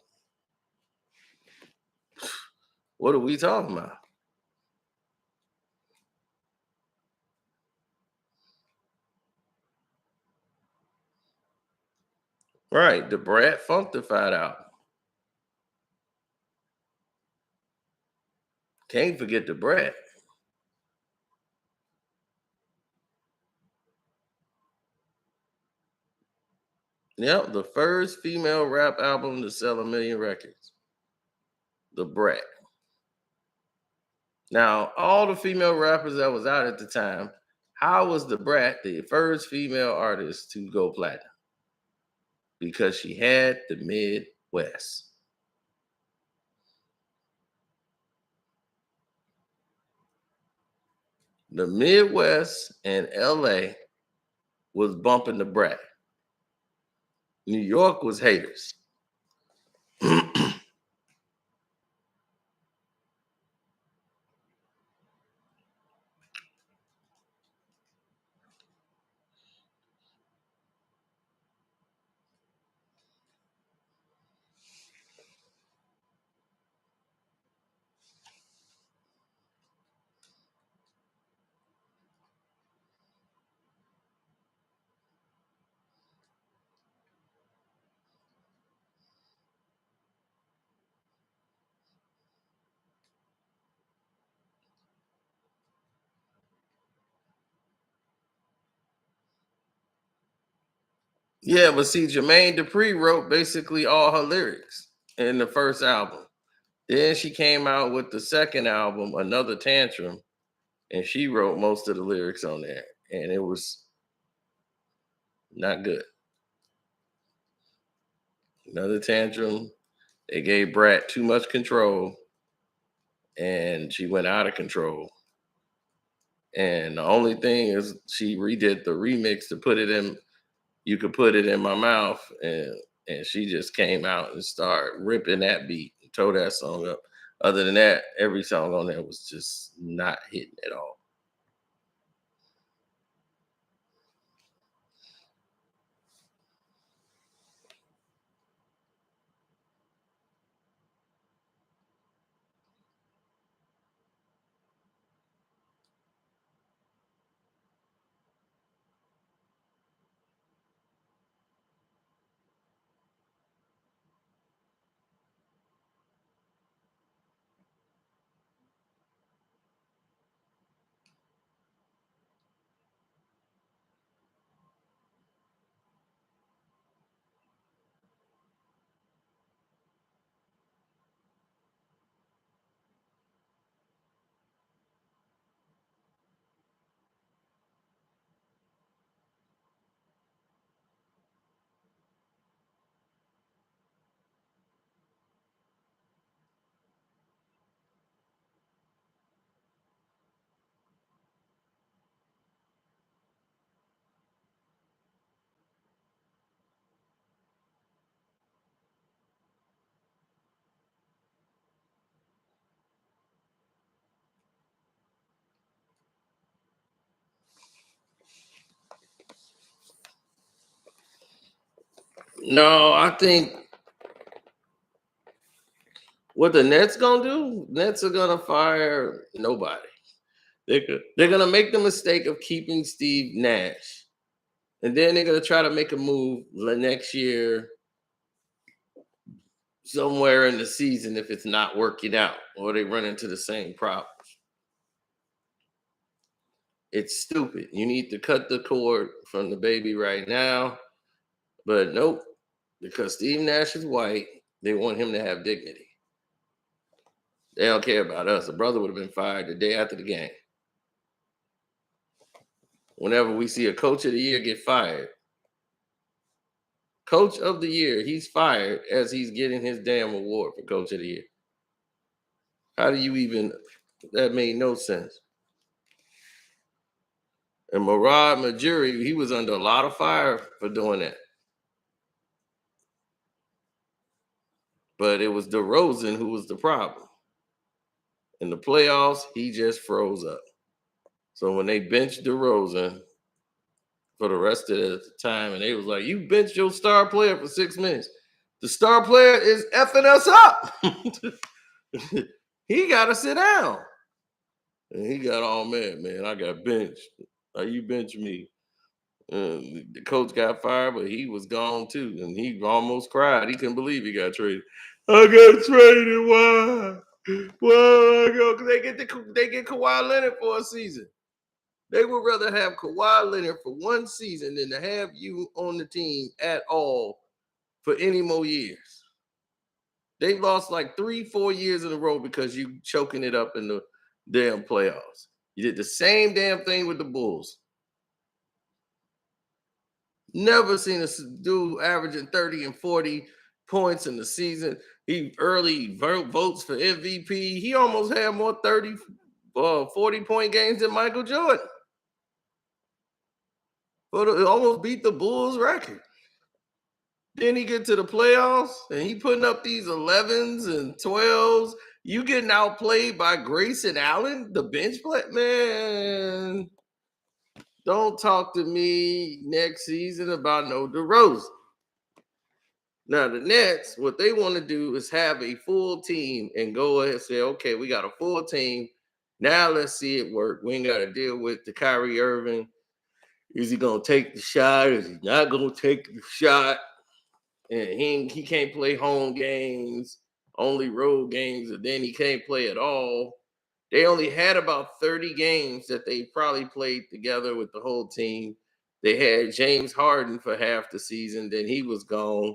what are we talking about? Right, the Brad Funktified album. Can't forget the Brad. Yep, the first female rap album to sell 1 million records. The Brat. Now, all the female rappers that was out at the time, how was the Brat the first female artist to go platinum? Because she had the Midwest. The Midwest and LA was bumping the Brat. New York was haters. Yeah, but see, Jermaine Dupri wrote basically all her lyrics in the first album. Then she came out with the second album, Another Tantrum, and she wrote most of the lyrics on there. And it was not good. Another Tantrum, they gave Brat too much control, and she went out of control. And the only thing is she redid the remix to put it in, you could put it in my mouth, and she just came out and started ripping that beat and tore that song up. Other than that, every song on there was just not hitting at all. No, I think what the Nets gonna do? Nets are gonna fire nobody. They're gonna make the mistake of keeping Steve Nash, and then they're gonna try to make a move the next year, somewhere in the season, if it's not working out, or they run into the same problems. It's stupid. You need to cut the cord from the baby right now, but nope, because Steve Nash is white. They want him to have dignity. They don't care about us. The brother would have been fired the day after the game. Whenever we see a coach of the year get fired, coach of the year, he's fired as he's getting his damn award for coach of the year. How do you even, that made no sense. And Murad Majuri, he was under a lot of fire for doing that. But it was DeRozan who was the problem. In the playoffs, he just froze up. So when they benched DeRozan for the rest of the time, and they was like, you benched your star player for 6 minutes. The star player is effing us up. He got to sit down. And he got all mad, man. I got benched. How you bench me? The coach got fired, but he was gone too. And he almost cried. He couldn't believe he got traded. I got traded. Why? Why I go? Because they get Kawhi Leonard for a season. They would rather have Kawhi Leonard for one season than to have you on the team at all for any more years. They lost like 3-4 years in a row because you choking it up in the damn playoffs. You did the same damn thing with the Bulls. Never seen a dude averaging 30 and 40 points in the season. He early votes for MVP. He almost had more 30, 40-point games than Michael Jordan. But it almost beat the Bulls record. Then he get to the playoffs and he putting up these 11s and 12s. You getting outplayed by Grayson Allen, the bench play, man. Don't talk to me next season about no DeRozan. Now the Nets, what they want to do is have a full team and go ahead and say, okay, we got a full team. Now let's see it work. We ain't got to deal with the Kyrie Irving. Is he gonna take the shot? Is he not gonna take the shot? And he can't play home games, only road games, and then he can't play at all. They only had about 30 games that they probably played together with the whole team. They had James Harden for half the season, then he was gone.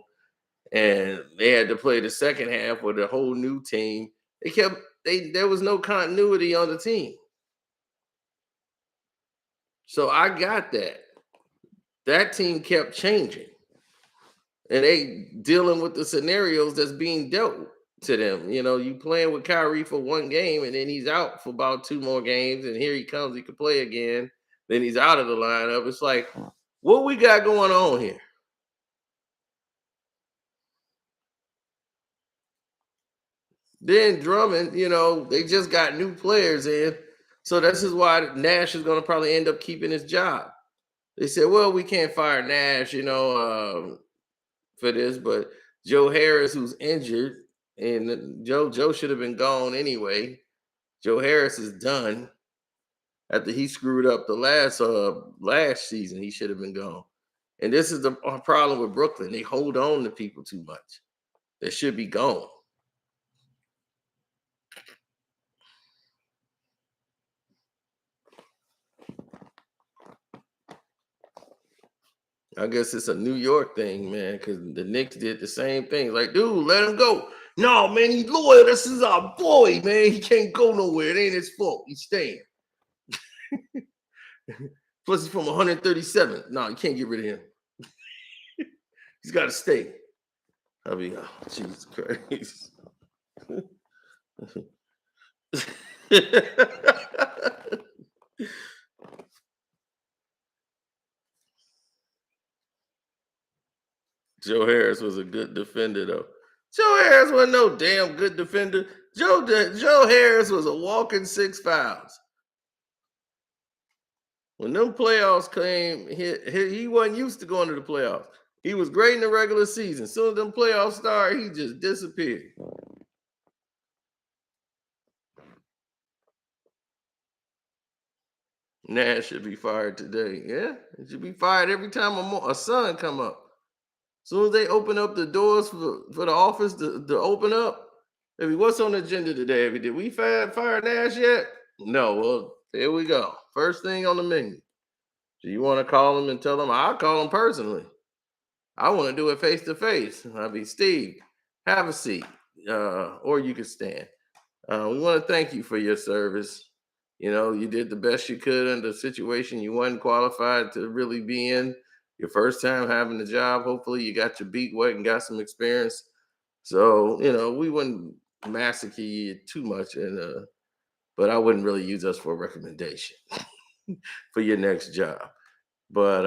And they had to play the second half with a whole new team. There was no continuity on the team. So I got that. That team kept changing. And they dealing with the scenarios that's being dealt to them. You know, you playing with Kyrie for one game and then he's out for about 2 more games, and here he comes, he can play again. Then he's out of the lineup. It's like, what we got going on here? Then Drummond, you know, they just got new players in. So this is why Nash is going to probably end up keeping his job. They said, well, we can't fire Nash, for this, but Joe Harris, who's injured, and Joe should have been gone anyway. Joe Harris is done after he screwed up the last season. He should have been gone. And this is the problem with Brooklyn. They hold on to people too much. They should be gone. I guess it's a New York thing, man, because the Knicks did the same thing. Like, dude, let him go. No, man, he's loyal. This is our boy, man. He can't go nowhere. It ain't his fault. He's staying. Plus, he's from 137. No, you can't get rid of him. He's got to stay. I mean, oh, Jesus Christ. Joe Harris was a good defender, though. Joe Harris wasn't no damn good defender. Joe Harris was a walking 6 fouls. When them playoffs came, he wasn't used to going to the playoffs. He was great in the regular season. Soon as them playoffs started, he just disappeared. Nash should be fired today. Yeah, he should be fired every time a son come up. Soon as they open up the doors for the office to open up, maybe what's on the agenda today? Did we fire Nash yet? No. Well, here we go. First thing on the menu. Do you want to call him and tell him? I'll call him personally. I want to do it face to face. I'll be Steve. Have a seat, or you can stand. We want to thank you for your service. You know, you did the best you could in the situation you wasn't qualified to really be in. Your first time having the job. Hopefully, you got your beat wet and got some experience. So, you know, we wouldn't massacre you too much, but I wouldn't really use us for a recommendation for your next job. But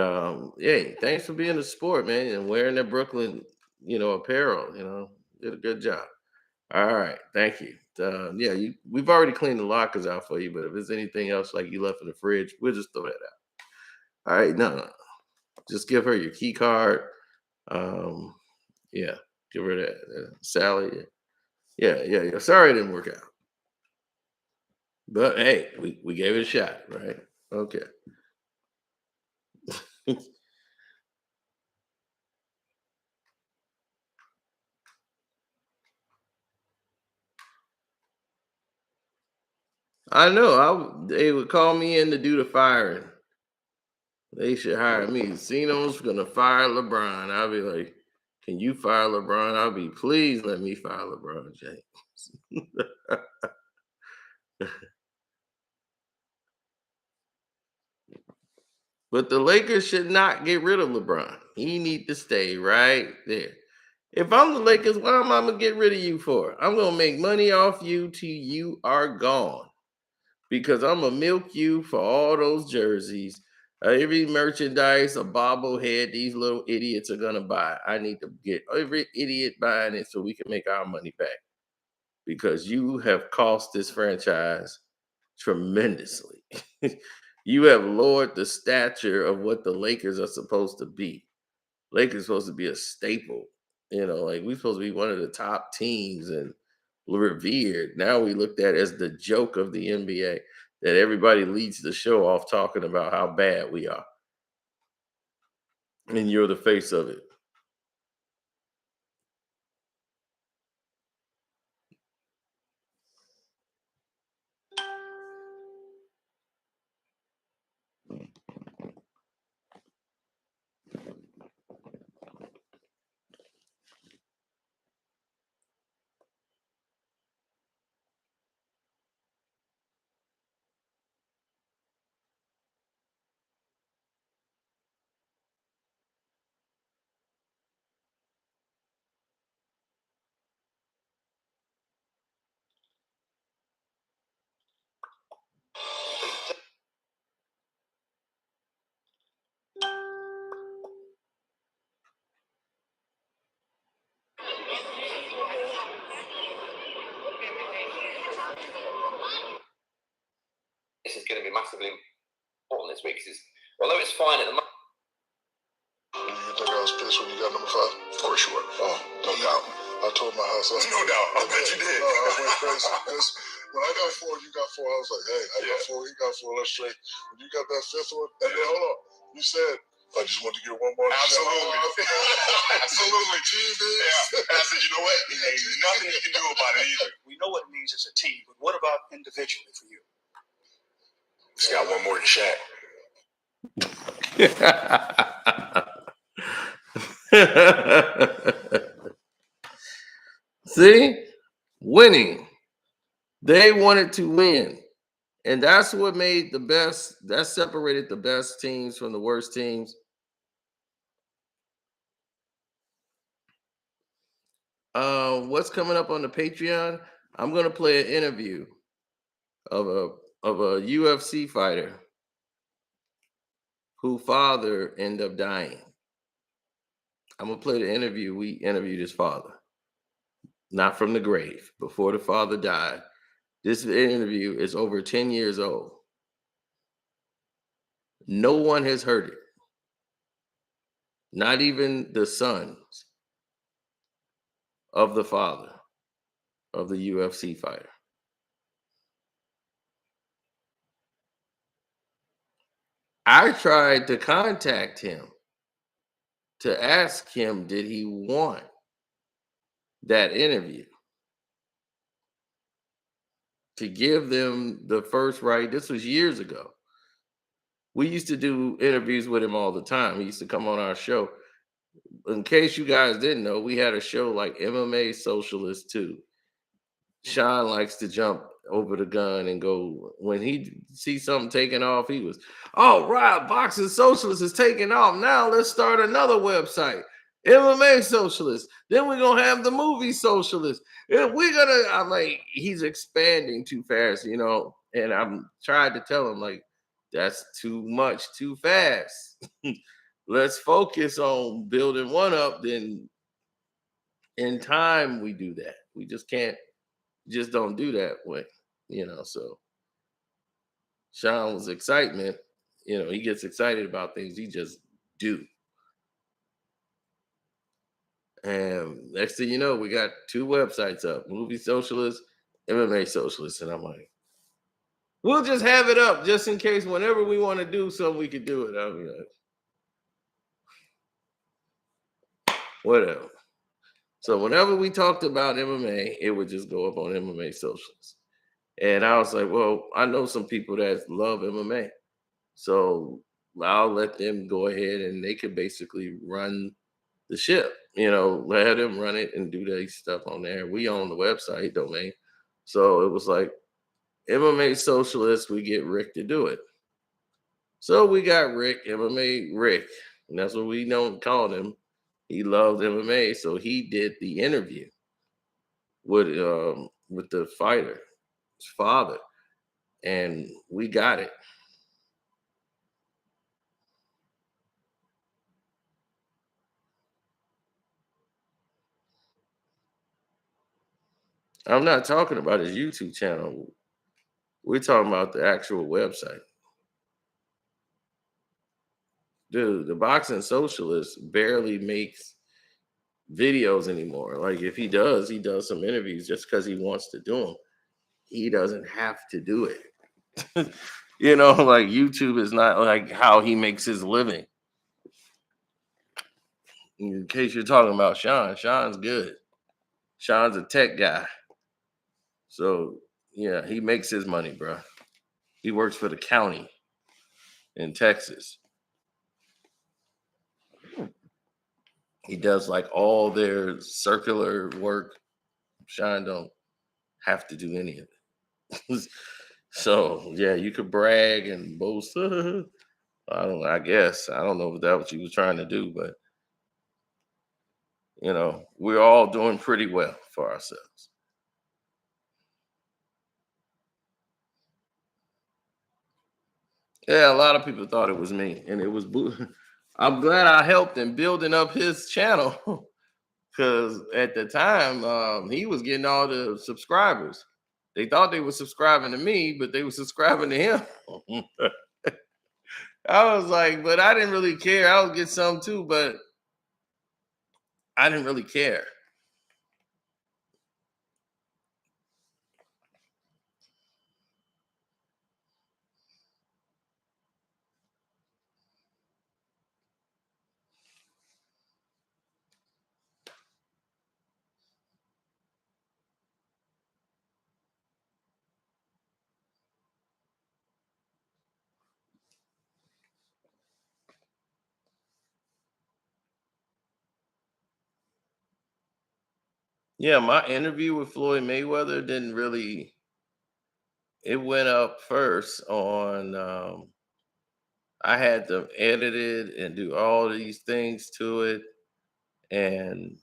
hey, thanks for being a sport, man, and wearing that Brooklyn, apparel. Did a good job. All right, thank you. Yeah, we've already cleaned the lockers out for you, but if there's anything else like you left in the fridge, we'll just throw that out. All right, no. Just give her your key card. Um, yeah, give her that. Sally. Yeah. Sorry it didn't work out. But hey, we gave it a shot, right? Okay. I know. They would call me in to do the firing. They should hire me. Zeno's gonna fire LeBron. I'll be like, can you fire LeBron? I'll be, please let me fire LeBron James. But the Lakers should not get rid of LeBron. He need to stay right there. If I'm the Lakers, what am I gonna get rid of you for? I'm gonna make money off you till you are gone. Because I'm gonna milk you for all those jerseys, every merchandise, a bobblehead these little idiots are gonna buy. I need to get every idiot buying it so we can make our money back. Because you have cost this franchise tremendously. You have lowered the stature of what the Lakers are supposed to be. Lakers supposed to be a staple. Like we're supposed to be one of the top teams and revered. Now we looked at as the joke of the NBA that everybody leads the show off talking about how bad we are. And you're the face of it. This is going to be massively important this week because although it's fine at the moment. You think I was pissed when you got number 5? For sure. Oh, no doubt. I told my house. No doubt. I bet you did. No, I went crazy. When I got 4, you got 4. I was like, hey, I got 4, he got 4. Let's straight. When you got that 5th one, and then hold on, you said I just want to get one more. Absolutely. Absolutely. Yeah. And I said, you know what? Ain't nothing you can do about it either. We know what it means as a team, but what about individually for you? Just got one more than Shaq. See? Winning. They wanted to win. And that's what made that separated the best teams from the worst teams. What's coming up on the Patreon? I'm gonna play an interview of a UFC fighter whose father ended up dying. I'm gonna play the interview. We interviewed his father, not from the grave, before the father died. This interview is over 10 years old. No one has heard it. not even the sons of the father of the UFC fighter. I tried to contact him to ask him, did he want that interview? To give them the first right. This was years ago. We used to do interviews with him all the time. He used to come on our show. In case you guys didn't know, we had a show like MMA Socialist too. Sean likes to jump over the gun and go when he sees something taking off. He was, oh right, boxing socialist is taking off. Now let's start another website, MMA Socialist. Then we're gonna have the movie Socialist. And we're gonna. I'm like, he's expanding too fast, And I'm trying to tell him like, that's too much, too fast. Let's focus on building one up. Then in time we do that. We just don't do that way. So Sean's excitement, he gets excited about things he just do. And next thing you know, we got two websites up, Movie Socialist, MMA Socialist. And I'm like, we'll just have it up just in case whenever we want to do something, we could do it. I mean, whatever. So whenever we talked about MMA, it would just go up on MMA Socialist. And I was like, well, I know some people that love MMA. So I'll let them go ahead and they could basically run the ship, let them run it and do their stuff on there. We own the website domain. So it was like MMA Socialist, we get Rick to do it. So we got Rick, MMA Rick, and that's what we don't call him. He loved MMA, so he did the interview with the fighter, his father, and we got it. I'm not talking about his YouTube channel. We're talking about the actual website. Dude, the boxing socialist barely makes videos anymore. Like if he does some interviews just because he wants to do them. He doesn't have to do it. Like YouTube is not like how he makes his living. In case you're talking about Sean's good. Sean's a tech guy. So yeah, he makes his money, bro. He works for the county in Texas. He does like all their circular work. Sean don't have to do any of it. So yeah, you could brag and boast. I guess. I don't know if that's what you was trying to do, but we're all doing pretty well for ourselves. Yeah, a lot of people thought it was me, and it was. I'm glad I helped in building up his channel because at the time he was getting all the subscribers. They thought they were subscribing to me, but they were subscribing to him. I was like, but I didn't really care. I would get some too, but I didn't really care. Yeah, my interview with Floyd Mayweather didn't really. It went up first on. I had to edit it and do all these things to it, and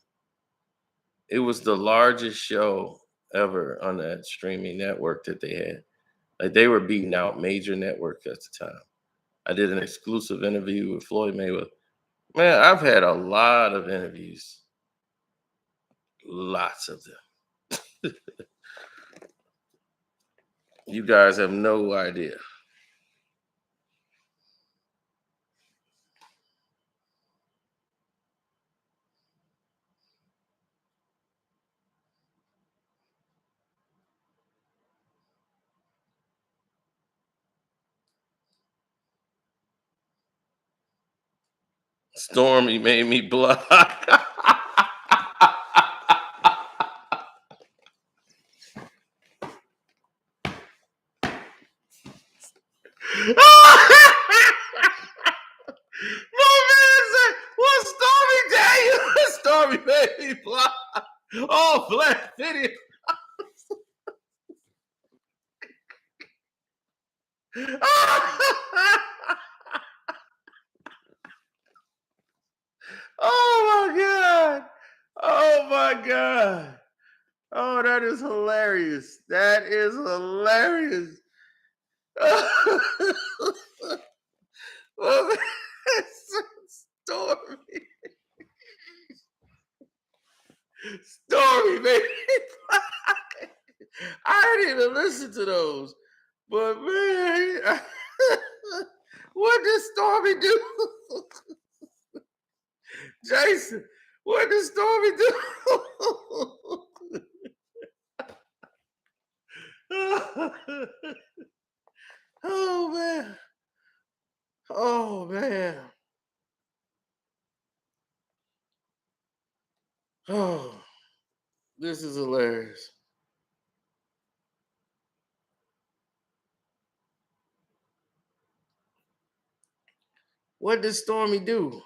it was the largest show ever on that streaming network that they had. Like they were beating out major networks at the time. I did an exclusive interview with Floyd Mayweather. Man, I've had a lot of interviews, lots of them. You guys have no idea. Stormy made me block. My man said, "What Stormy Daniel?" Stormy made me block. Oh, black video. Oh my god. Oh my god. Oh, that is hilarious. That is hilarious. Oh, Stormy. Stormy, baby. I didn't even listen to those. But man, what did Stormy do? Jason, what did Stormy do? Oh man. Oh man. Oh, this is hilarious. What did Stormy do?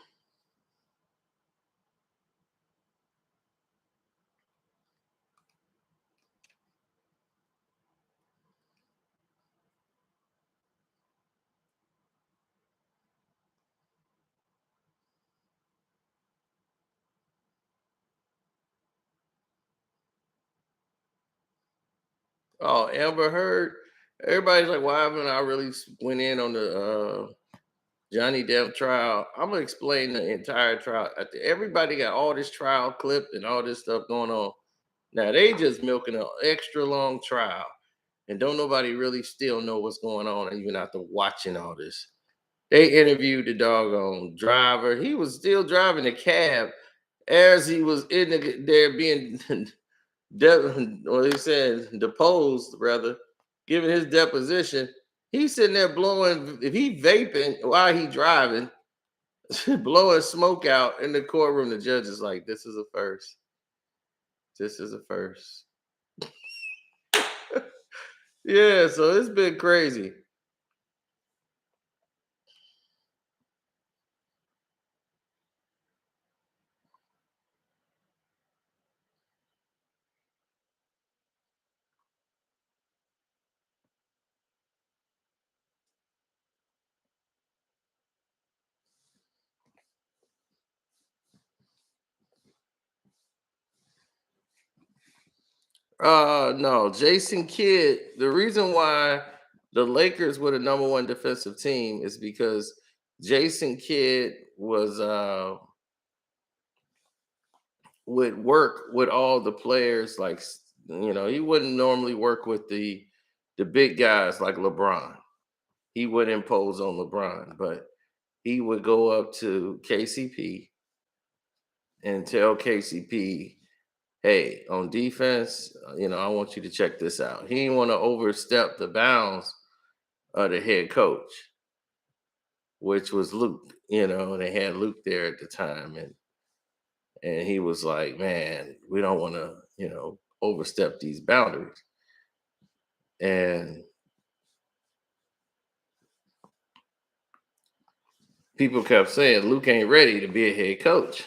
Oh, Amber Heard. Everybody's like, why haven't I really went in on the Johnny Depp trial? I'm gonna explain the entire trial. Everybody got all this trial clip and all this stuff going on. Now they just milking an extra long trial, and don't nobody really still know what's going on, even after watching all this. They interviewed the doggone driver. He was still driving the cab as he was in there being or he said deposed rather, giving his deposition. He's sitting there blowing. If he vaping while he driving, blowing smoke out in the courtroom, the judge is like, "This is a first. This is a first." Yeah, so it's been crazy. No, Jason Kidd. The reason why the Lakers were the number one defensive team is because Jason Kidd was would work with all the players. Like, he wouldn't normally work with the big guys like LeBron. He would impose on LeBron, but he would go up to KCP and tell KCP, "Hey, on defense, I want you to check this out." He didn't want to overstep the bounds of the head coach, which was Luke. They had Luke there at the time, and he was like, "Man, we don't want to, overstep these boundaries." And people kept saying Luke ain't ready to be a head coach.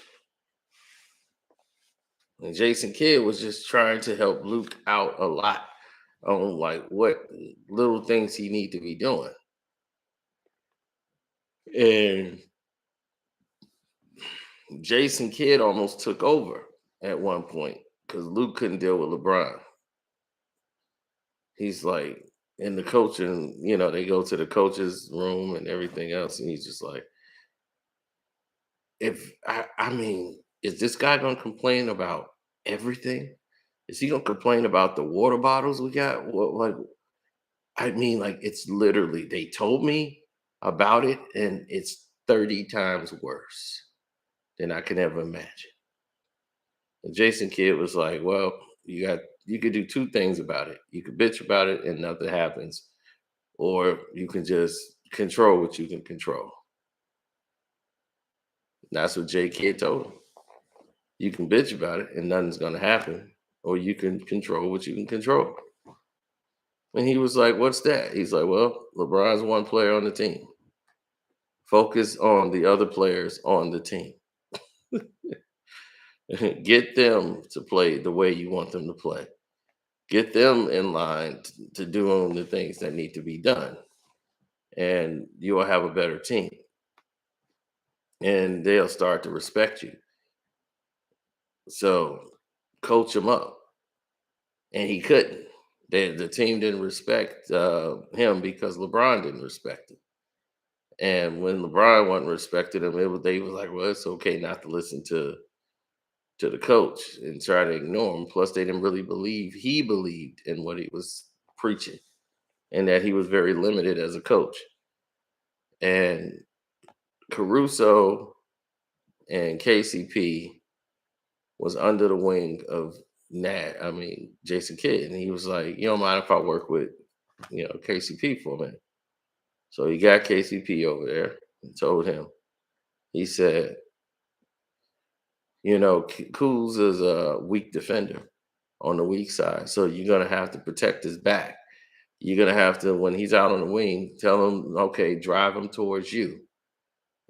And Jason Kidd was just trying to help Luke out a lot on like what little things he need to be doing. And Jason Kidd almost took over at one point because Luke couldn't deal with LeBron. He's like in the coaching, they go to the coach's room and everything else, and he's just like, I mean, is this guy gonna complain about everything? Is he gonna complain about the water bottles we got? What, like, I mean, like, it's literally, they told me about it, and it's 30 times worse than I could ever imagine. And Jason Kidd was like, well, you could do two things about it. You could bitch about it and nothing happens, or you can just control what you can control. That's what J Kidd told him. You can bitch about it and nothing's gonna happen, or you can control what you can control. And he was like, "What's that?" He's like, "Well, LeBron's one player on the team. Focus on the other players on the team. Get them to play the way you want them to play. Get them in line to doing the things that need to be done, and you will have a better team. And they'll start to respect you. So coach him up." And he couldn't. The team didn't respect him because LeBron didn't respect him. And when LeBron wasn't respecting him, they was like, "Well, it's okay not to listen to the coach and try to ignore him." Plus, they didn't really believe he believed in what he was preaching, and that he was very limited as a coach. And Caruso and KCP was under the wing of Jason Kidd, and he was like, "You don't mind if I work with, KCP for a minute?" So he got KCP over there and told him, he said, Kuz is a weak defender on the weak side. So you're going to have to protect his back. You're going to have to, when he's out on the wing, tell him, okay, drive him towards you.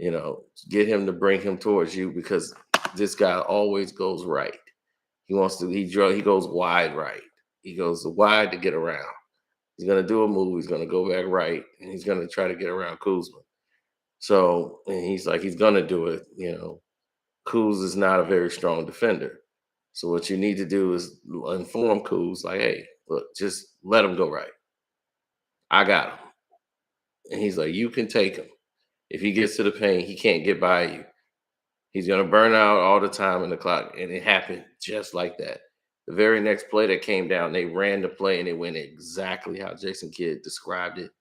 Get him to bring him towards you, because this guy always goes right. He goes wide right. He goes wide to get around. He's going to do a move. He's going to go back right, and he's going to try to get around Kuzma. So, and he's like, he's going to do it. Kuz is not a very strong defender. So what you need to do is inform Kuz, like, "Hey, look, just let him go right. I got him." And he's like, "You can take him. If he gets to the paint, he can't get by you. He's going to burn out all the time in the clock." And it happened just like that. The very next play that came down, they ran the play and it went exactly how Jason Kidd described it,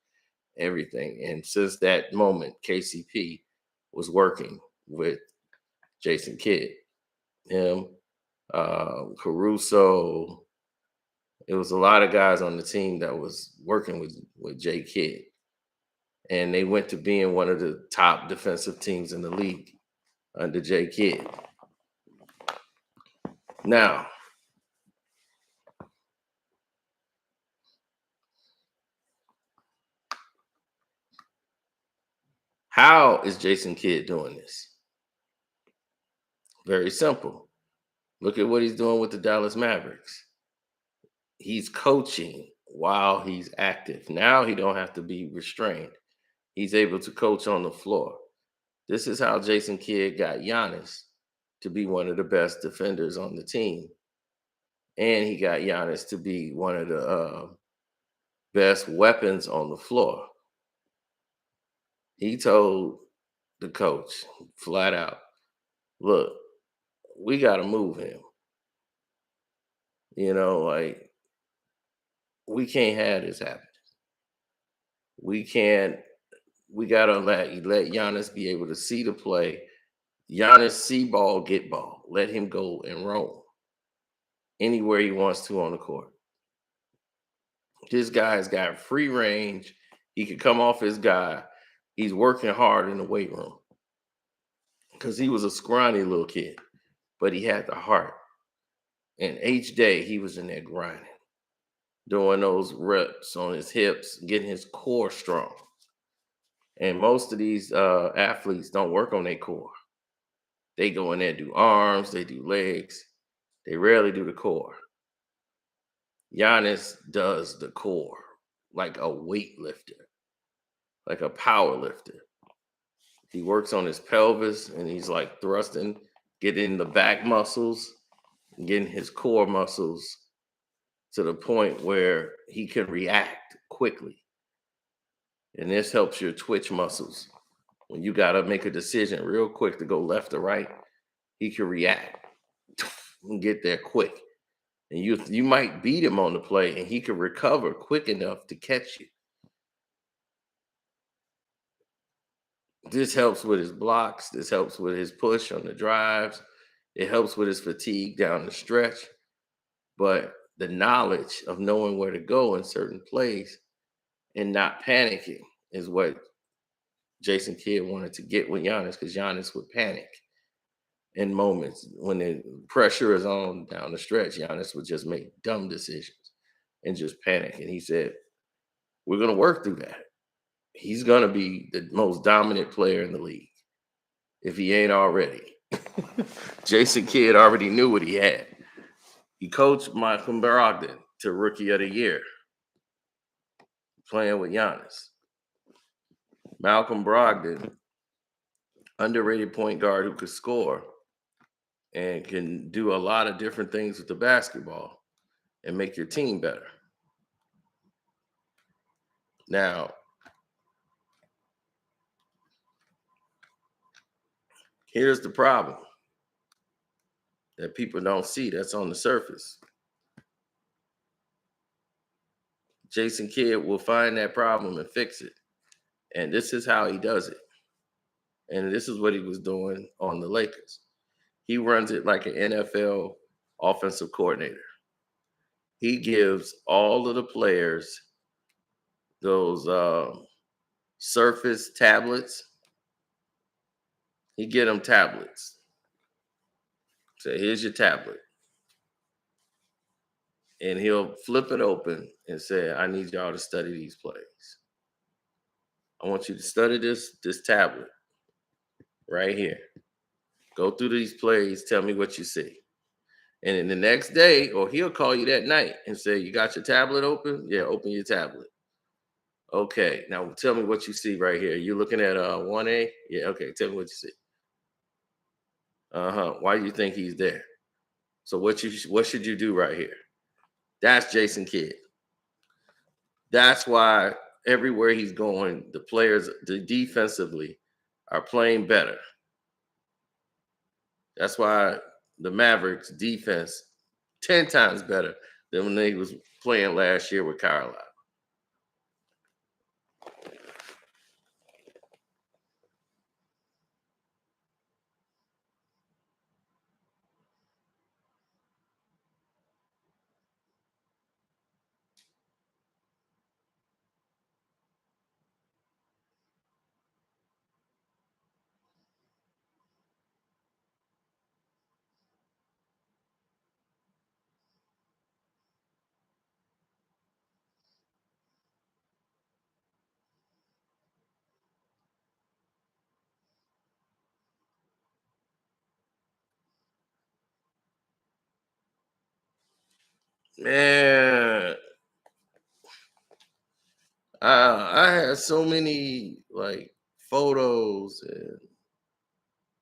everything. And since that moment, KCP was working with Jason Kidd. Him, Caruso. It was a lot of guys on the team that was working with J Kidd. And they went to being one of the top defensive teams in the league under J Kidd. Now, how is Jason Kidd doing this? Very simple. Look at what he's doing with the Dallas Mavericks. He's coaching while he's active. Now he don't have to be restrained. He's able to coach on the floor. This is how Jason Kidd got Giannis to be one of the best defenders on the team. And he got Giannis to be one of the best weapons on the floor. He told the coach flat out, "Look, we got to move him. Like, we can't have this happen. We got to let Giannis be able to see the play. Giannis see ball, get ball. Let him go and roam anywhere he wants to on the court. This guy's got free range. He could come off his guy. He's working hard in the weight room, because he was a scrawny little kid, but he had the heart. And each day he was in there grinding, doing those reps on his hips, getting his core strong. And most of these athletes don't work on their core. They go in there, do arms, they do legs. They rarely do the core. Giannis does the core like a weightlifter, like a power lifter. He works on his pelvis, and he's like thrusting, getting the back muscles, getting his core muscles to the point where he can react quickly. And this helps your twitch muscles. When you got to make a decision real quick to go left or right, he can react and get there quick. And you might beat him on the play, and he can recover quick enough to catch you. This helps with his blocks. This helps with his push on the drives. It helps with his fatigue down the stretch. But the knowledge of knowing where to go in certain plays and not panicking is what Jason Kidd wanted to get with Giannis, because Giannis would panic. in moments when the pressure is on down the stretch. Giannis would just make dumb decisions and just panic. And he said, we're going to work through that. He's going to be the most dominant player in the league if he ain't already. Jason Kidd already knew what he had. He coached Malcolm Brogdon to Rookie of the Year, playing with Giannis. Malcolm Brogdon, underrated point guard who could score and can do a lot of different things with the basketball and make your team better. Now, here's the problem that people don't see that's on the surface. Jason Kidd will find that problem and fix it. And this is how he does it. And this is what he was doing on the Lakers. He runs it like an NFL offensive coordinator. He gives all of the players those Surface tablets. He get them tablets. So here's your tablet. And he'll flip it open and say, I need y'all to study these plays. I want you to study this tablet right here. Go through these plays, tell me what you see. And then the next day, or he'll call you that night and say, you got your tablet open? Yeah, open your tablet. Okay, now tell me what you see right here. You're looking at 1A? Yeah, okay, tell me what you see. Why do you think he's there? So what should you do right here? That's Jason Kidd. That's why everywhere he's going, the players defensively are playing better. That's why the Mavericks defense 10 times better than when they was playing last year with Carlisle. Man, I had so many like photos and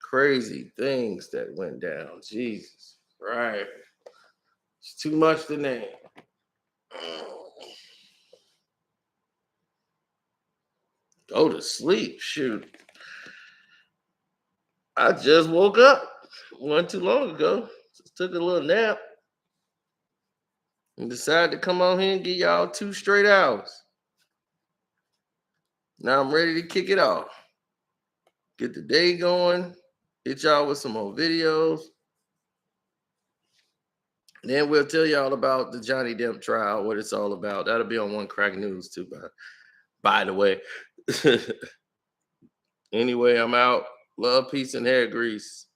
crazy things that went down. Jesus, right? It's too much to name. Go to sleep. Shoot. I just woke up. Wasn't too long ago. Just took a little nap. And decided to come on here and give y'all 2 straight hours. Now I'm ready to kick it off. Get the day going. Hit y'all with some more videos. Then we'll tell y'all about the Johnny Depp trial, what it's all about. That'll be on One Crack News too, by the way. Anyway, I'm out. Love, peace, and hair grease.